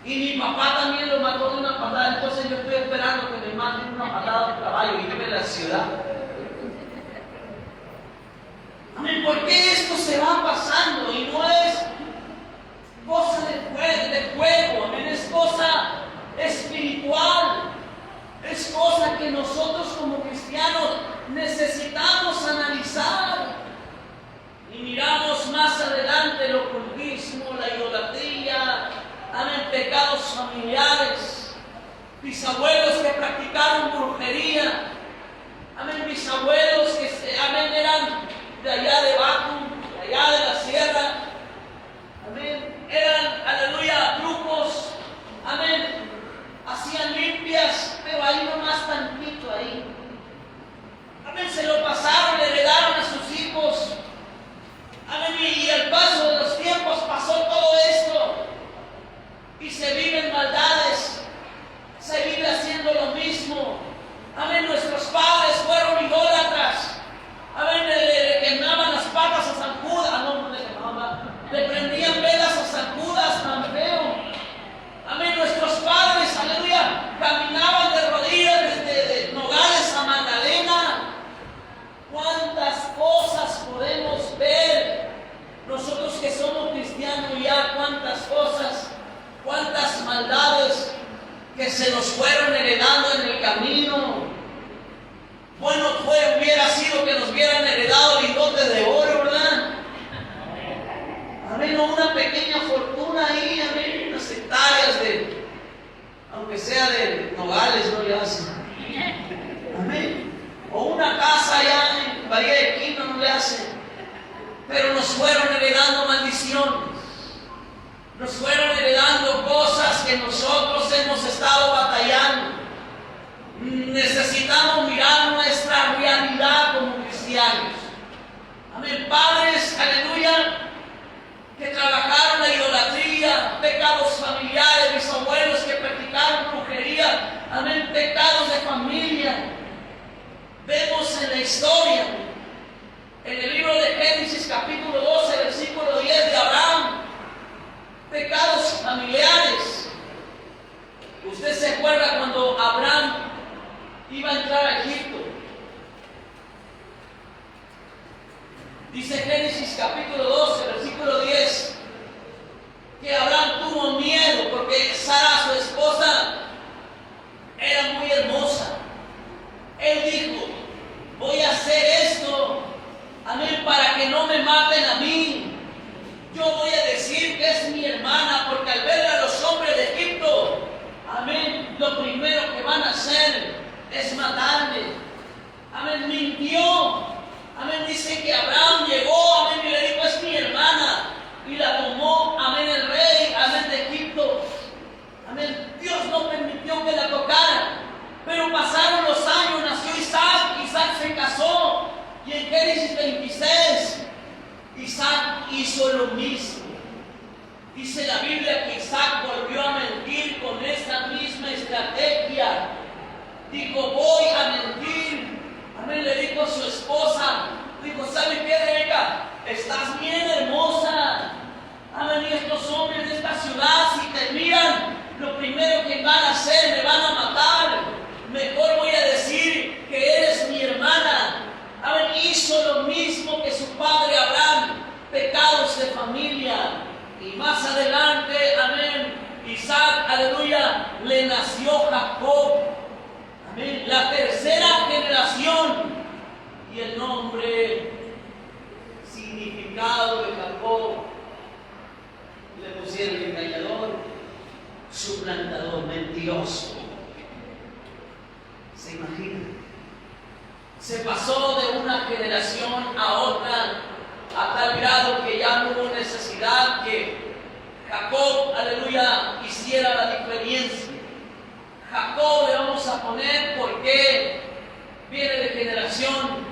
Y mi papá también lo mató de una patada. Entonces yo estoy esperando que me maten una patada de un caballo y vive en la ciudad. Amén. ¿Por qué esto se va pasando? Y no es cosa de juego, amén, es cosa espiritual, es cosa que nosotros como cristianos necesitamos analizar. Y miramos más adelante el ocultismo, la idolatría, amén, pecados familiares, bisabuelos que practicaron brujería, amén, bisabuelos que amén, eran de allá de Baco, de allá de la sierra, amén, eran, aleluya, brujos, amén, hacían limpias, pero ahí nomás tantito ahí, amén, se lo pasaron, le heredaron a sus hijos, amén, y al paso de los tiempos pasó todo esto, y se viven maldades, se vive haciendo lo mismo, amén, nuestros padres fueron idólatras, amén, le quemaban las patas a San Judas, no le quemaban, le prendían velas a San Judas tan feo. Amén. Nuestros padres, aleluya, caminaban de rodillas desde Nogales a Magdalena. ¿Cuántas cosas podemos ver? Nosotros que somos cristianos ya, cuántas cosas, cuántas maldades que se nos fueron heredando en el camino. Bueno, hubiera sido que nos hubieran heredado lingotes de oro, ¿verdad? Amén, o una pequeña fortuna ahí, amén, unas hectáreas de, aunque sea de nogales, no le hacen. Amén. O una casa allá en Bahía de Quino, no le hacen. Pero nos fueron heredando maldiciones. Nos fueron heredando cosas que nosotros hemos estado batallando. Necesitamos mirar nuestra realidad como cristianos. Amén. Padres, aleluya, que trabajaron la idolatría, pecados familiares, mis abuelos que practicaron brujería, amén, pecados de familia. Vemos en la historia, en el libro de Génesis capítulo 12, versículo 10 de Abraham, pecados familiares. Usted se acuerda cuando Abraham iba a entrar a Egipto. Dice Génesis capítulo 12, versículo 10, que Abraham tuvo miedo porque Sara, su esposa, era muy hermosa. Él dijo, voy a hacer esto, amén, para que no me maten a mí. Yo voy a decir que es mi hermana, porque al ver a los hombres de Egipto, amén, lo primero que van a hacer es matarme. Amén, mintió. Amén, dice que Abraham llegó, amén, y le dijo, es mi hermana. Y la tomó, amén, el rey, amén, de Egipto. Amén, Dios no permitió que la tocara. Pero pasaron los años, nació Isaac, Isaac se casó. Y en Génesis 26, Isaac hizo lo mismo. Dice la Biblia que Isaac volvió a mentir con esta misma estrategia. Dijo, voy a mentir. Amén, le dijo a su esposa, dijo, ¿sabe qué, Rebeca? Estás bien hermosa. Amén, y estos hombres de esta ciudad, si te miran, lo primero que van a hacer, me van a matar. Mejor voy a decir que eres mi hermana. Amén, hizo lo mismo que su padre Abraham, pecados de familia. Y más adelante, amén, Isaac, aleluya, le nació Jacob. Amén, la tercera generación. Y el nombre, significado de Jacob, le pusieron engañador, suplantador, mentiroso. ¿Se imagina? Se pasó de una generación a otra a tal grado que ya no hubo necesidad que Jacob, aleluya, hiciera la diferencia. Jacob le vamos a poner porque viene de generación.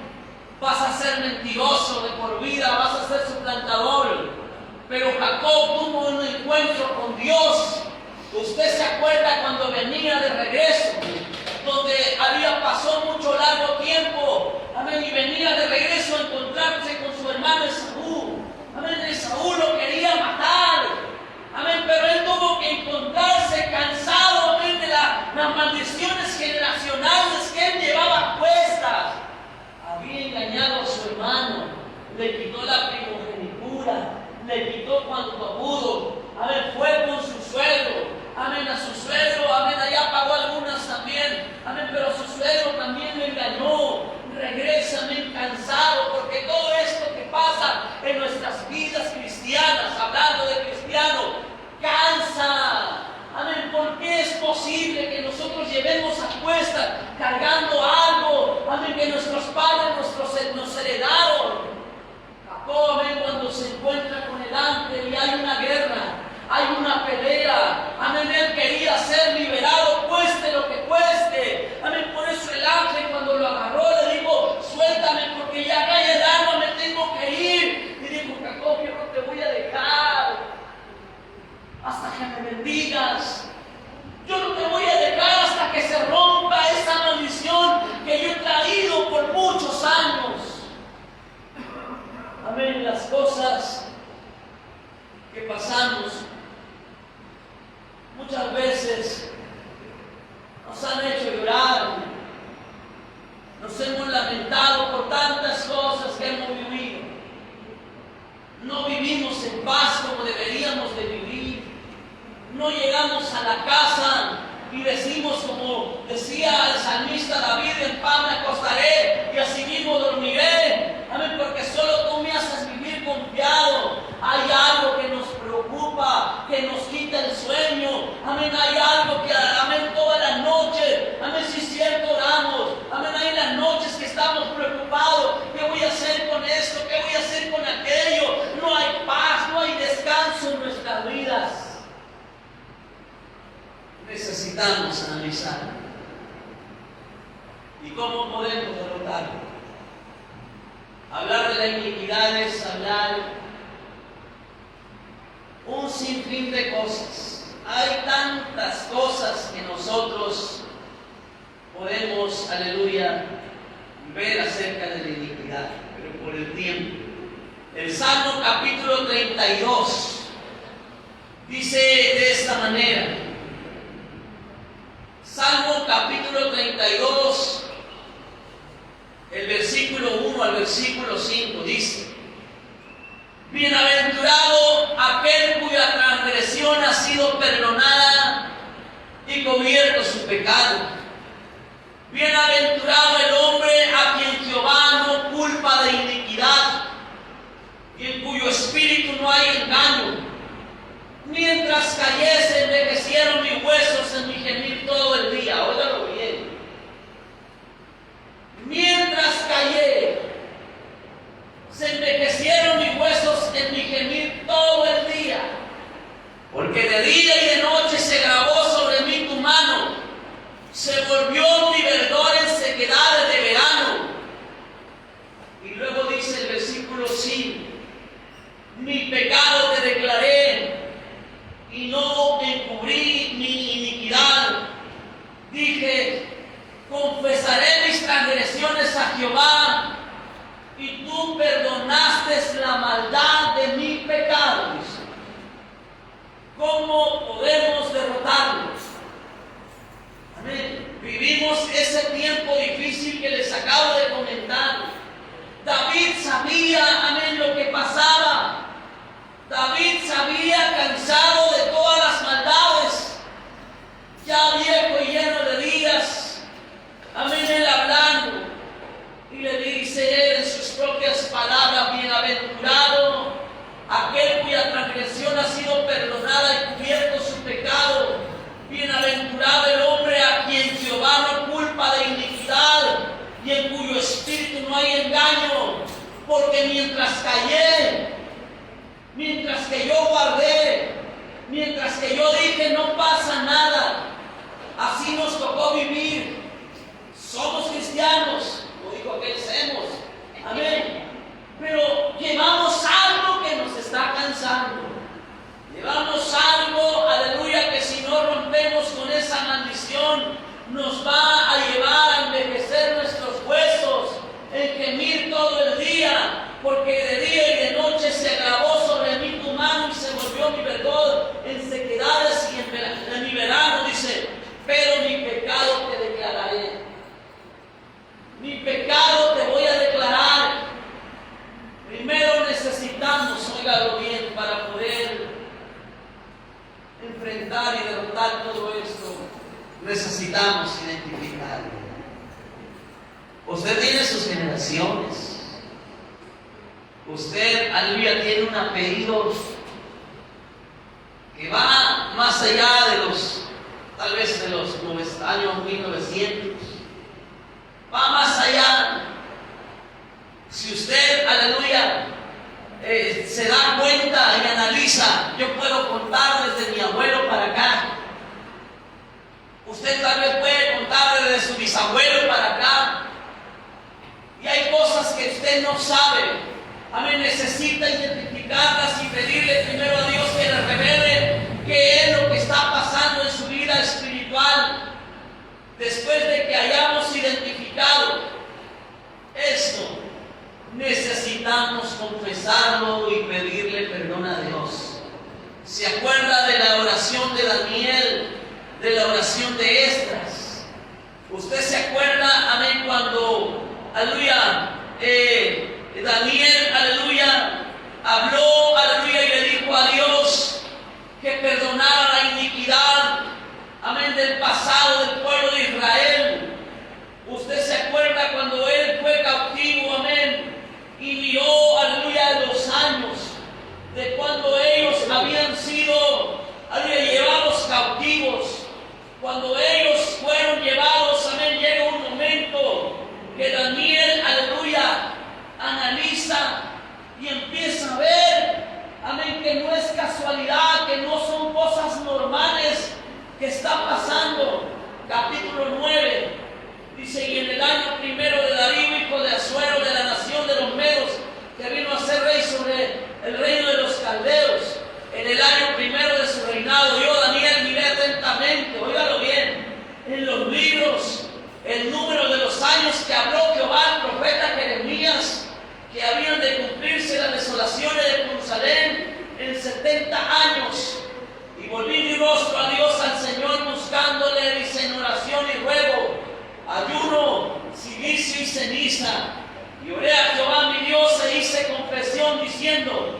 Vas a ser mentiroso de por vida, vas a ser suplantador. Pero Jacob tuvo un encuentro con Dios. Usted se acuerda cuando venía de regreso, donde pasó mucho largo tiempo, amén, y venía de regreso a encontrarse con su hermano Esaú. Amén, Esaú lo quería matar. Amén, pero él tuvo que encontrarse cansado, amén, de las maldiciones generacionales que él llevaba puestas. Había engañado a su hermano, le quitó la primogenitura, le quitó cuanto pudo. Amén, fue con su suegro. Amén, a su suegro, amén, allá pagó algunas también. Amén, pero su suegro también lo engañó. Regresa, amén, cansado, porque todo esto que pasa en nuestras vidas cristianas, hablando de cristiano, cansa. Amén, ¿por qué es posible que nosotros llevemos a cuestas cargando algo, amén, que nuestros padres nos heredaron? Jacob, amén, cuando se encuentra con el ángel y hay una guerra, hay una pelea, amén, él quería ser liberado, cueste lo que cueste. Amén, por eso el ángel cuando lo agarró le dijo, suéltame porque ya cae el alma, me tengo que ir. Y dijo, Jacob, yo no te voy a dejar hasta que me bendigas. Yo no te voy a dejar hasta que se rompa esa maldición que yo he traído por muchos años. Amén, las cosas que pasamos muchas veces nos han hecho llorar, nos hemos lamentado por tantas cosas que hemos vivido. No vivimos en paz como deberíamos de vivir. No llegamos a la casa y decimos como decía el salmista David, en paz me acostaré y así mismo dormiré. Amén, porque solo tú me haces vivir confiado. Hay algo que nos preocupa, que nos quita el sueño. Amén, hay algo que, amén, toda la noche, amén, si es cierto, oramos. Amén, hay las noches que estamos preocupados. ¿Qué voy a hacer con esto? ¿Qué voy a hacer con aquello? No hay paz, no hay descanso en nuestras vidas. Necesitamos analizar. ¿Y cómo podemos derrotarlo? Hablar de la iniquidad es hablar un sinfín de cosas. Hay tantas cosas que nosotros podemos, aleluya, ver acerca de la iniquidad, pero por el tiempo. El Salmo capítulo 32 dice de esta manera. Salmo capítulo 32, el versículo 1 al versículo 5 dice: Bienaventurado aquel cuya transgresión ha sido perdonada y cubierto su pecado. Bienaventurado el hombre a quien Jehová no culpa de iniquidad y en cuyo espíritu no hay engaño. Mientras cayese, envejecieron mis huesos en mi gemir todo el día. Óigalo bien. Mientras callé, se envejecieron mis huesos en mi gemir todo el día. Porque de día y de noche se grabó sobre mí tu mano. Se volvió mi verdor en sequedades de verano. Y luego dice el versículo 5: Mi pecado te declaré y no encubrí mi iniquidad. Dije: confesaré mis transgresiones a Jehová, y tú perdonaste la maldad de mi pecado. ¿Cómo podemos derrotarlos? Amén. Vivimos ese tiempo difícil que les acabo de comentar. David sabía, amén, lo que pasaba. David sabía, cansado de todas las maldades, ya viejo y lleno de días, amén, él hablando, y le dice él en sus propias palabras: bienaventurado aquel cuya transgresión ha sido perdonada y cubierto su pecado. Bienaventurado el hombre a quien Jehová no culpa de iniquidad y en cuyo espíritu no hay engaño. Porque mientras callé, mientras que yo guardé, mientras que yo dije no pasa nada, así nos tocó vivir. Somos cristianos, lo dijo aquel Semos, amén, pero llevamos algo que nos está cansando. Llevamos algo, aleluya, que si no rompemos con esa maldición, nos va a llevar a envejecer nuestros huesos, en gemir todo el día, porque de día y de noche se agravó sobre mí tu mano y se volvió mi verdor en sequedades y en mi verano. Dice: pero mi pecado te declararé. Mi pecado te voy a declarar. Primero necesitamos, óigalo bien, para poder enfrentar y derrotar todo esto, necesitamos identificarlo. Usted tiene sus generaciones. Usted, aleluya, tiene un apellido que va más allá de los, tal vez de los años 1900. Va más allá. Si usted, aleluya, se da cuenta y analiza, yo puedo contar desde mi abuelo para acá. Usted tal vez puede contar desde su bisabuelo para acá. Y hay cosas que usted no sabe. Amén, necesita identificarlas y pedirle primero a Dios que le revele qué es lo que está pasando en su vida espiritual. Después de que hayamos identificado esto, necesitamos confesarlo y pedirle perdón a Dios. ¿Se acuerda de la oración de Daniel? De la oración de Esdras. ¿Usted se acuerda, amén, cuando, aleluya, Daniel, aleluya, habló, aleluya, y le dijo a Dios que perdonara la iniquidad, amén, del pasado del pueblo de Israel? ¿Usted se acuerda cuando él fue cautivo, amén, y vio, aleluya, los años de cuando ellos habían sido, y ceniza. Y oré a Jehová mi Dios e hice confesión diciendo: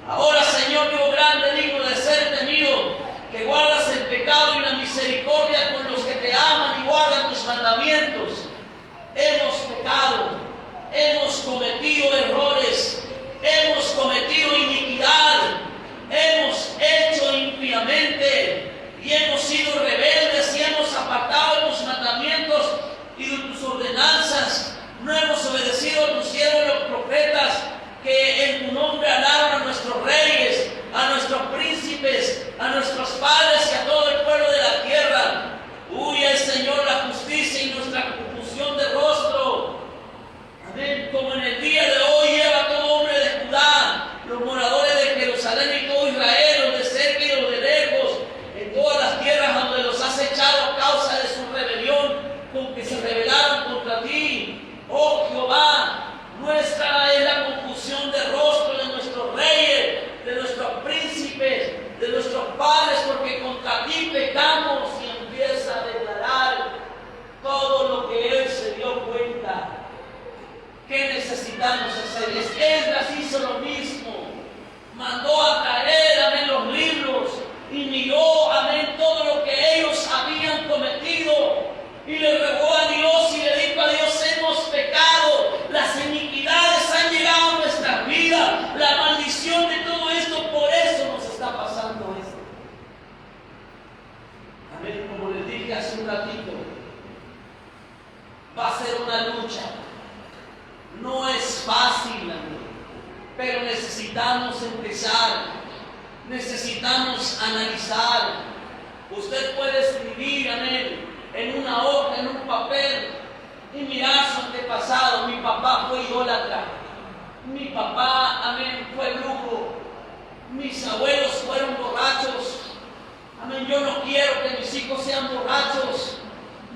ahora, Señor Dios grande, digno de ser temido, que guardas el pecado y la misericordia con los que te aman y guardan tus mandamientos. Hemos pecado, hemos cometido errores, hemos cometido iniquidad, hemos hecho impíamente y hemos sido rebeldes y hemos apartado de tus mandamientos y de tus ordenanzas. No hemos obedecido a tus siervos los profetas, que en tu nombre alaban a nuestros reyes, a nuestros príncipes, a nuestros padres y a todo el pueblo de la tierra. Huye el Señor la justicia y nuestra confusión de rostro. Amén. Como en el día de hoy lleva todo hombre de Judá, los moradores de Jerusalén y todo Israel, los de cerca y los de lejos, en todas las tierras donde los has echado a causa de su rebelión, con que se rebelaron contra ti. Oh Jehová, nuestra es la confusión de rostro de nuestros reyes, de nuestros príncipes, de nuestros padres, porque contra ti pecamos. Y empieza a declarar todo lo que él se dio cuenta. ¿Qué necesitamos hacer? Esdras hizo lo mismo. Mandó a traer, amén, los libros y miró, amén, todo lo que ellos habían cometido. Y le rogó a Dios y le dijo a Dios: hemos pecado, las iniquidades han llegado a nuestras vidas, la maldición de todo esto, por eso nos está pasando esto. Amén, como les dije hace un ratito, va a ser una lucha. No es fácil, amén, pero necesitamos empezar, necesitamos analizar. Usted puede escribir, amén, en una hoja, en un papel, y mirar su antepasado. Mi papá fue idólatra, mi papá, amén, fue brujo, mis abuelos fueron borrachos, amén, yo no quiero que mis hijos sean borrachos.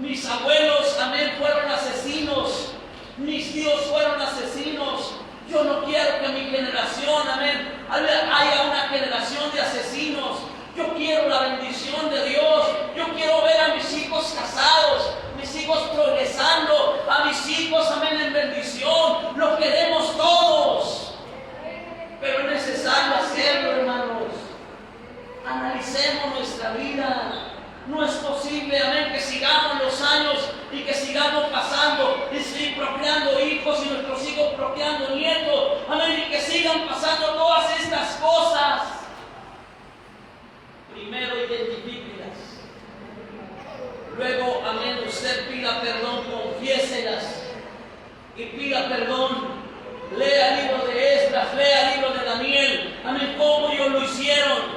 Mis abuelos, amén, fueron asesinos, mis tíos fueron asesinos. Yo no quiero que mi generación, amén, haya una generación de asesinos. Yo quiero la bendición de Dios. Yo quiero ver a mis hijos casados, mis hijos progresando, a mis hijos, amén, en bendición. Lo queremos todos. Pero es necesario hacerlo, hermanos. Analicemos nuestra vida. No es posible, amén, que sigamos los años y que sigamos pasando y seguir procreando hijos y nuestros hijos procreando nietos, amén, y que sigan pasando todas estas cosas. Primero identifíquelas. Luego, amén, usted pida perdón, confiéselas y pida perdón. Lea el libro de Esdras, lea el libro de Daniel, amén, cómo ellos lo hicieron.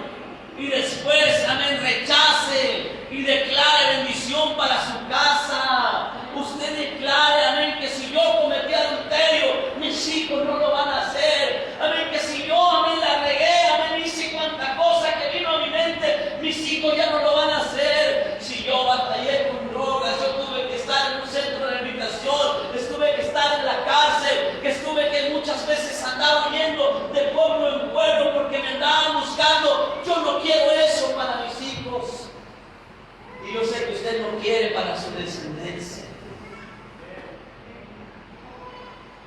Y después, amén, rechace y declare bendición para su casa. Usted declare, amén, que si yo cometí adulterio, mis hijos no lo van a hacer. Amén, que si yo, amén, la regué, amén, hice cuanta cosa que vino a mi mente, mis hijos ya no lo van a hacer. Si yo batallé con drogas, yo tuve que estar en un centro de rehabilitación, tuve que estar en la cárcel, que muchas veces andaba huyendo de pueblo en pueblo porque me andaban buscando. Yo no quiero eso para mis hijos. Y yo sé que usted no quiere para su descendencia.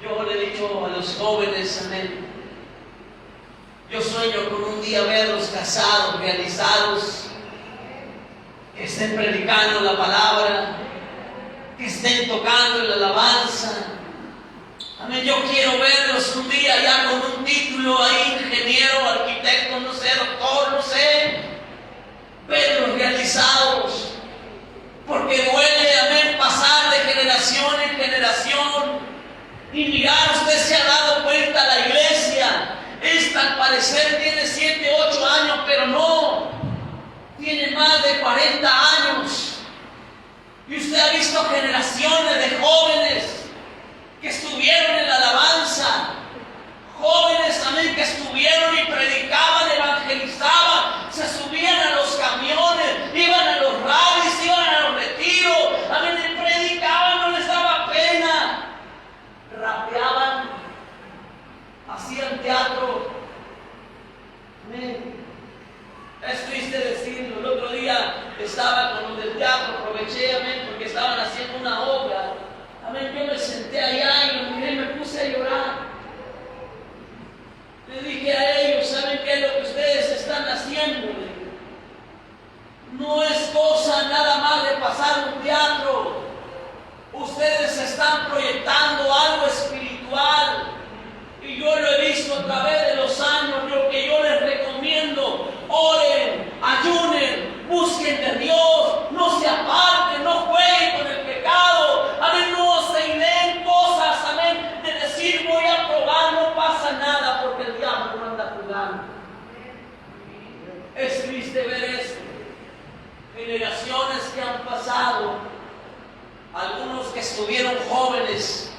Yo le he dicho a los jóvenes, amén, yo sueño con un día verlos casados, realizados, que estén predicando la palabra, que estén tocando en la alabanza. Amén, yo quiero verlos un día ya con un título ahí, ingeniero, arquitecto, no sé, doctor, no sé, verlos realizados. Porque duele, amén, pasar de generación en generación y mirar. Usted se ha dado cuenta, la iglesia, esta al parecer tiene 7, 8 años, pero no, tiene más de 40 años. Y usted ha visto generaciones de jóvenes que estuvieron en la alabanza, jóvenes, amén, que estuvieron y predicaban, evangelizaban, se subían a los camiones, iban a los rallies, iban a los retiros, amén, y predicaban, no les daba pena, rapeaban, hacían teatro, amén. Es triste decirlo. El otro día estaba con los del teatro, aproveché, amén, porque estaban haciendo una obra, Amén, yo me senté allá y lo miré y me puse a llorar. Le dije a ellos, ¿saben qué es lo que ustedes están haciendo? No es cosa nada más de pasar un teatro. Ustedes están proyectando algo espiritual. Y yo lo he visto a través de los años. Lo que yo les recomiendo: oren, ayunen, busquen de Dios, no se aparten, no jueguen con el pecado. Amén, no se ideen cosas, amén, de decir voy a probar, no pasa nada, porque el diablo no anda jugando. Es triste ver esto. Generaciones que han pasado, algunos que estuvieron jóvenes,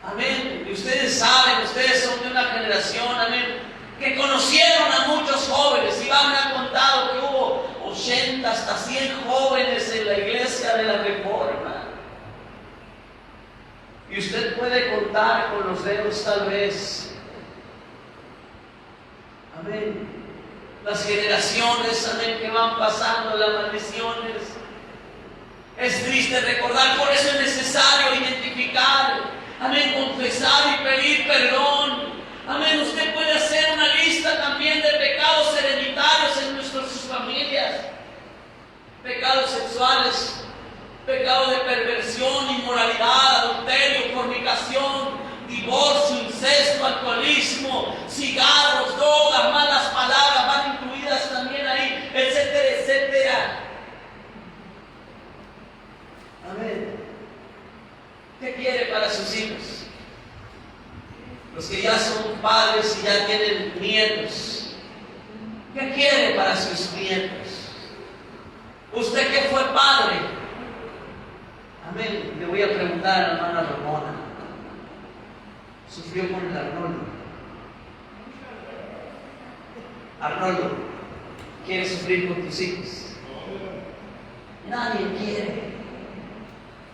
amén, y ustedes saben, ustedes son de una generación, amén, que conocieron a muchos jóvenes. Iván me ha contado que hubo 80 hasta 100 jóvenes en la iglesia de la Reforma. Y usted puede contar con los dedos tal vez. Amén. Las generaciones, amén, que van pasando, las maldiciones. Es triste recordar, por eso es necesario identificar, amén, confesar y pedir perdón. Amén, usted puede hacer una lista también de pecados hereditarios en nuestras familias. Pecados sexuales, pecados de perversión, inmoralidad, adulterio, fornicación, divorcio, incesto, alcoholismo, cigarros, drogas, malas palabras, van incluidas también ahí, etcétera, etcétera. Amén. ¿Qué quiere para sus hijos? Los que ya son padres y ya tienen nietos, ¿qué quiere para sus nietos? Usted que fue padre, amén, le voy a preguntar a la hermana Ramona. Sufrió con el Arnoldo. Arnoldo, ¿quieres sufrir con tus hijos? Nadie quiere.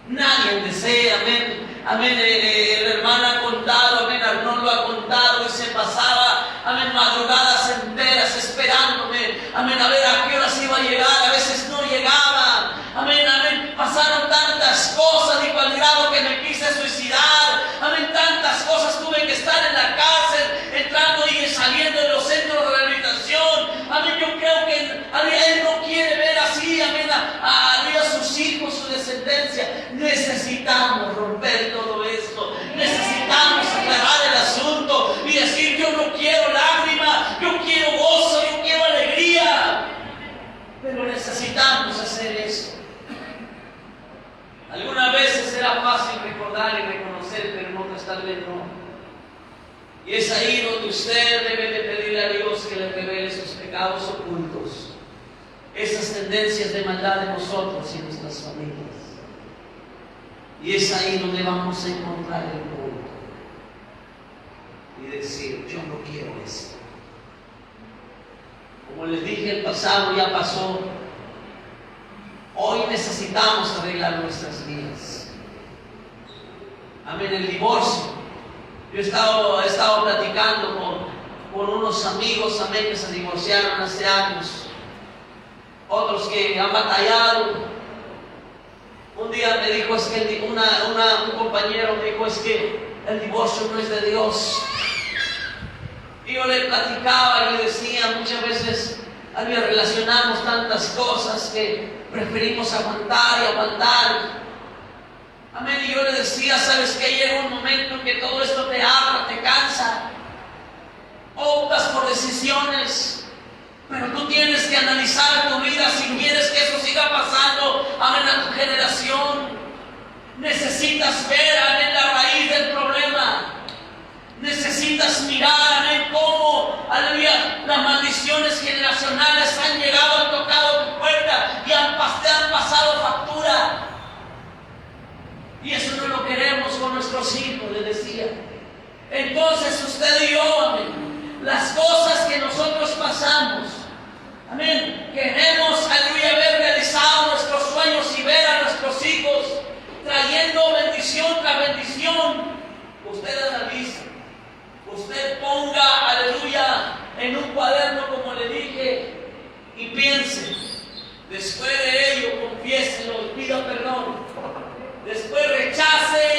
Nadie desea, amén. Amén, la hermana ha contado, amén, Arnoldo ha contado, y se pasaba, amén, madrugadas enteras esperándome, amén, a ver a qué horas iba a llegar. A veces no llegaba, amén, amén. Pasaron tantas cosas, digo, al grado que me quise suicidar, amén, tantas cosas, tuve que estar en la cárcel, entrando y saliendo de los centros de rehabilitación. Amén, yo creo que él no quiere ver así, amén, a sus hijos, su descendencia. Necesitamos romper todo esto, necesitamos aclarar el asunto y decir: yo no quiero lágrimas, yo quiero gozo, yo quiero alegría. Pero necesitamos hacer eso. Algunas veces será fácil recordar y reconocer, pero en otras tal vez no. Y es ahí donde usted debe de pedirle a Dios que le revele sus pecados ocultos, esas tendencias de maldad de nosotros y nuestras familias. Y es ahí donde vamos a encontrar el punto y decir: yo no quiero esto. Como les dije, el pasado ya pasó. Hoy necesitamos arreglar nuestras vidas. Amén. El divorcio. Yo he estado platicando con unos amigos, amén, que se divorciaron hace años. Otros que han batallado. Un día me dijo, es que un compañero me dijo, es que el divorcio no es de Dios. Y yo le platicaba y le decía, muchas veces relacionamos tantas cosas que preferimos aguantar y aguantar. Amén. Y yo le decía, ¿sabes qué? Llega un momento en que todo esto te habla, te cansa. Optas por decisiones. Pero tú tienes que analizar tu vida si quieres que eso siga pasando, amén, a tu generación. Necesitas ver, amén, la raíz del problema. Necesitas mirar, amén, cómo, aleluya, las maldiciones generacionales han llegado, han tocado tu puerta y han pasado factura. Y eso no lo queremos con nuestros hijos, le decía. Entonces usted y yo, amén, las cosas que nosotros pasamos, amén, queremos, aleluya, haber realizado nuestros sueños y ver a nuestros hijos trayendo bendición tras bendición. Usted analiza, usted ponga, aleluya, en un cuaderno, como le dije, y piense. Después de ello, confiéselo y pida perdón. Después rechace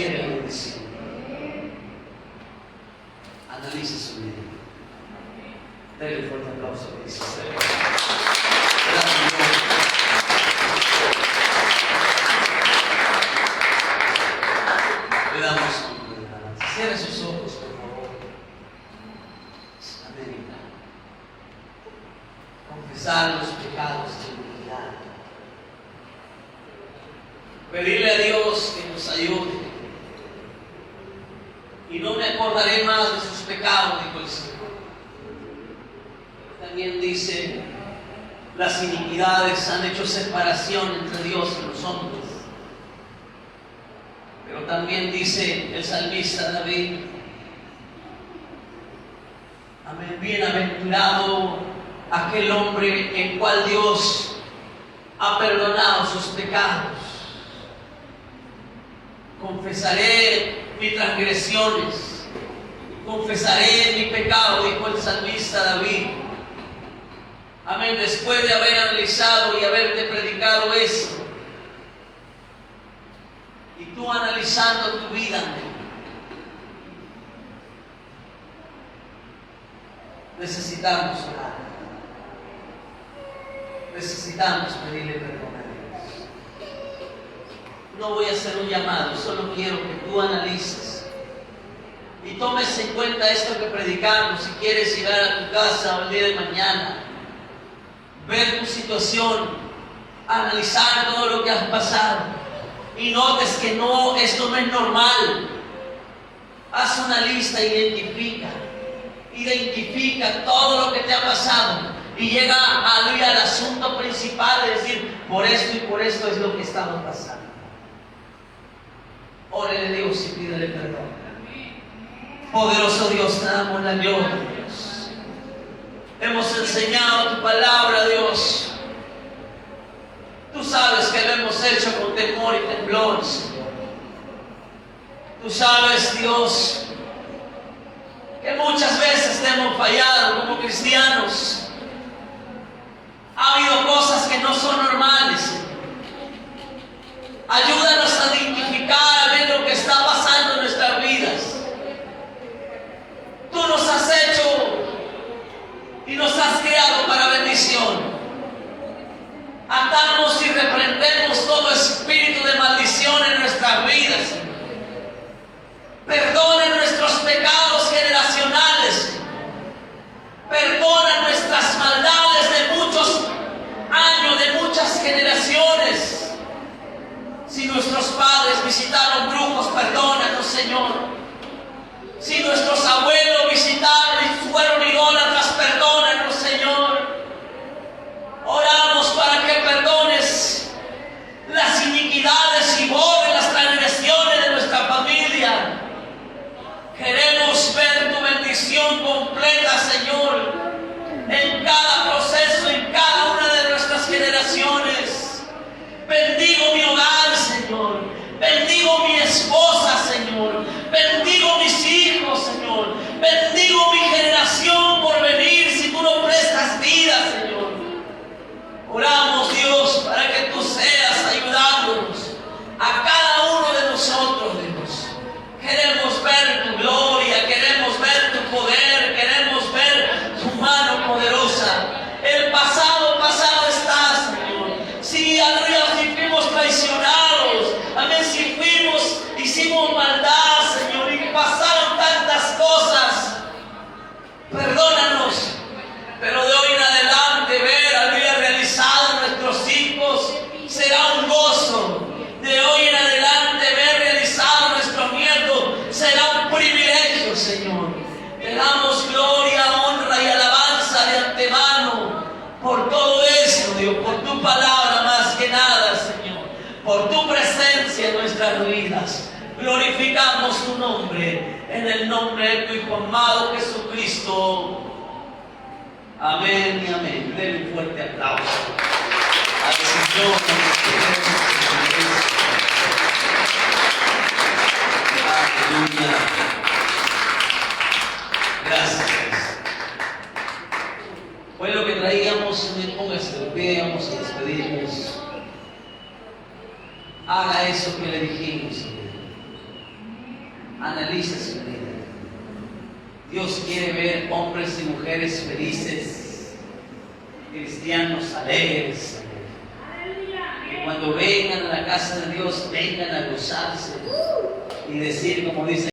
quiere la bendición. Analice su vida. Dale un fuerte aplauso a Cristo. Le damos un cierre sus ojos, por favor. Amén. Confesar los pecados de humanidad. Pedirle a Dios que nos ayude. Y no me acordaré más de sus pecados, dijo el Señor. También dice, las iniquidades han hecho separación entre Dios y los hombres. Pero también dice el salmista David, amén, bienaventurado aquel hombre en cual Dios ha perdonado sus pecados. Confesaré mis transgresiones, confesaré mi pecado, dijo el salmista David. Amén, después de haber analizado y haberte predicado eso, y tú analizando tu vida, necesitamos orar, necesitamos pedirle perdón a Dios. No voy a hacer un llamado, solo quiero que tú analices y tomes en cuenta esto que predicamos. Si quieres llegar a tu casa el día de mañana, ver tu situación, analizar todo lo que has pasado y notes que no, esto no es normal, haz una lista, identifica todo lo que te ha pasado y llega al asunto principal de decir, por esto y por esto es lo que estamos pasando. Órale a Dios y pídele perdón. Poderoso Dios, te damos la gloria, Dios. Hemos enseñado tu palabra, Dios. Tú sabes que lo hemos hecho con temor y temblor, Señor. Tú sabes, Dios, que muchas veces te hemos fallado como cristianos. Ha habido cosas que no son normales, Señor. Ayúdanos a identificar, a ver lo que está pasando en nuestras vidas. Tú nos has hecho y nos has creado para bendición. Atamos y reprendemos todo espíritu de maldición en nuestras vidas. Perdona nuestros pecados generacionales. Perdona nuestras maldades de muchos años, de muchas generaciones. Si nuestros padres visitaron brujos, perdónanos, Señor. Si nuestros abuelos visitaron y fueron idólatras, perdónanos, Señor. Oramos para que perdones las iniquidades y borres las transgresiones de nuestra familia. Queremos ver tu bendición completa, Señor, en cada proceso, en cada una de nuestras generaciones. Bendigo mi hogar, Señor. Bendigo mi esposa, Señor. Bendigo mis hijos, Señor. Bendigo mi generación por venir si tú no prestas vida, Señor. Oramos, Dios, para que tú seas ayudándonos a cada uno de nosotros, Dios. Queremos ver tu gloria, queremos ver tu poder, queremos ver tu mano poderosa. El pasado está, Señor. Si fuimos traicionados, amén, si hicimos maldad, Señor, y pasaron tantas cosas, perdónanos. Pero de hoy en adelante ver la vida realizada en nuestros hijos será un gozo. De hoy en adelante ver realizado nuestros nietos será un privilegio, Señor. Te damos gloria, honra y alabanza de antemano por todo eso, Dios, por tu palabra más que nada, Señor, por tu presencia en nuestras vidas. Glorificamos tu nombre en el nombre de tu Hijo amado Jesucristo. Amén y amén. Den un fuerte aplauso al Señor. Aleluya. Gracias. Fue lo que traíamos. Póngase de pie, vamos a despedirnos. Haga eso que le dijimos. Analice su vida. Dios quiere ver hombres y mujeres felices, cristianos alegres, que cuando vengan a la casa de Dios vengan a gozarse y decir, como dice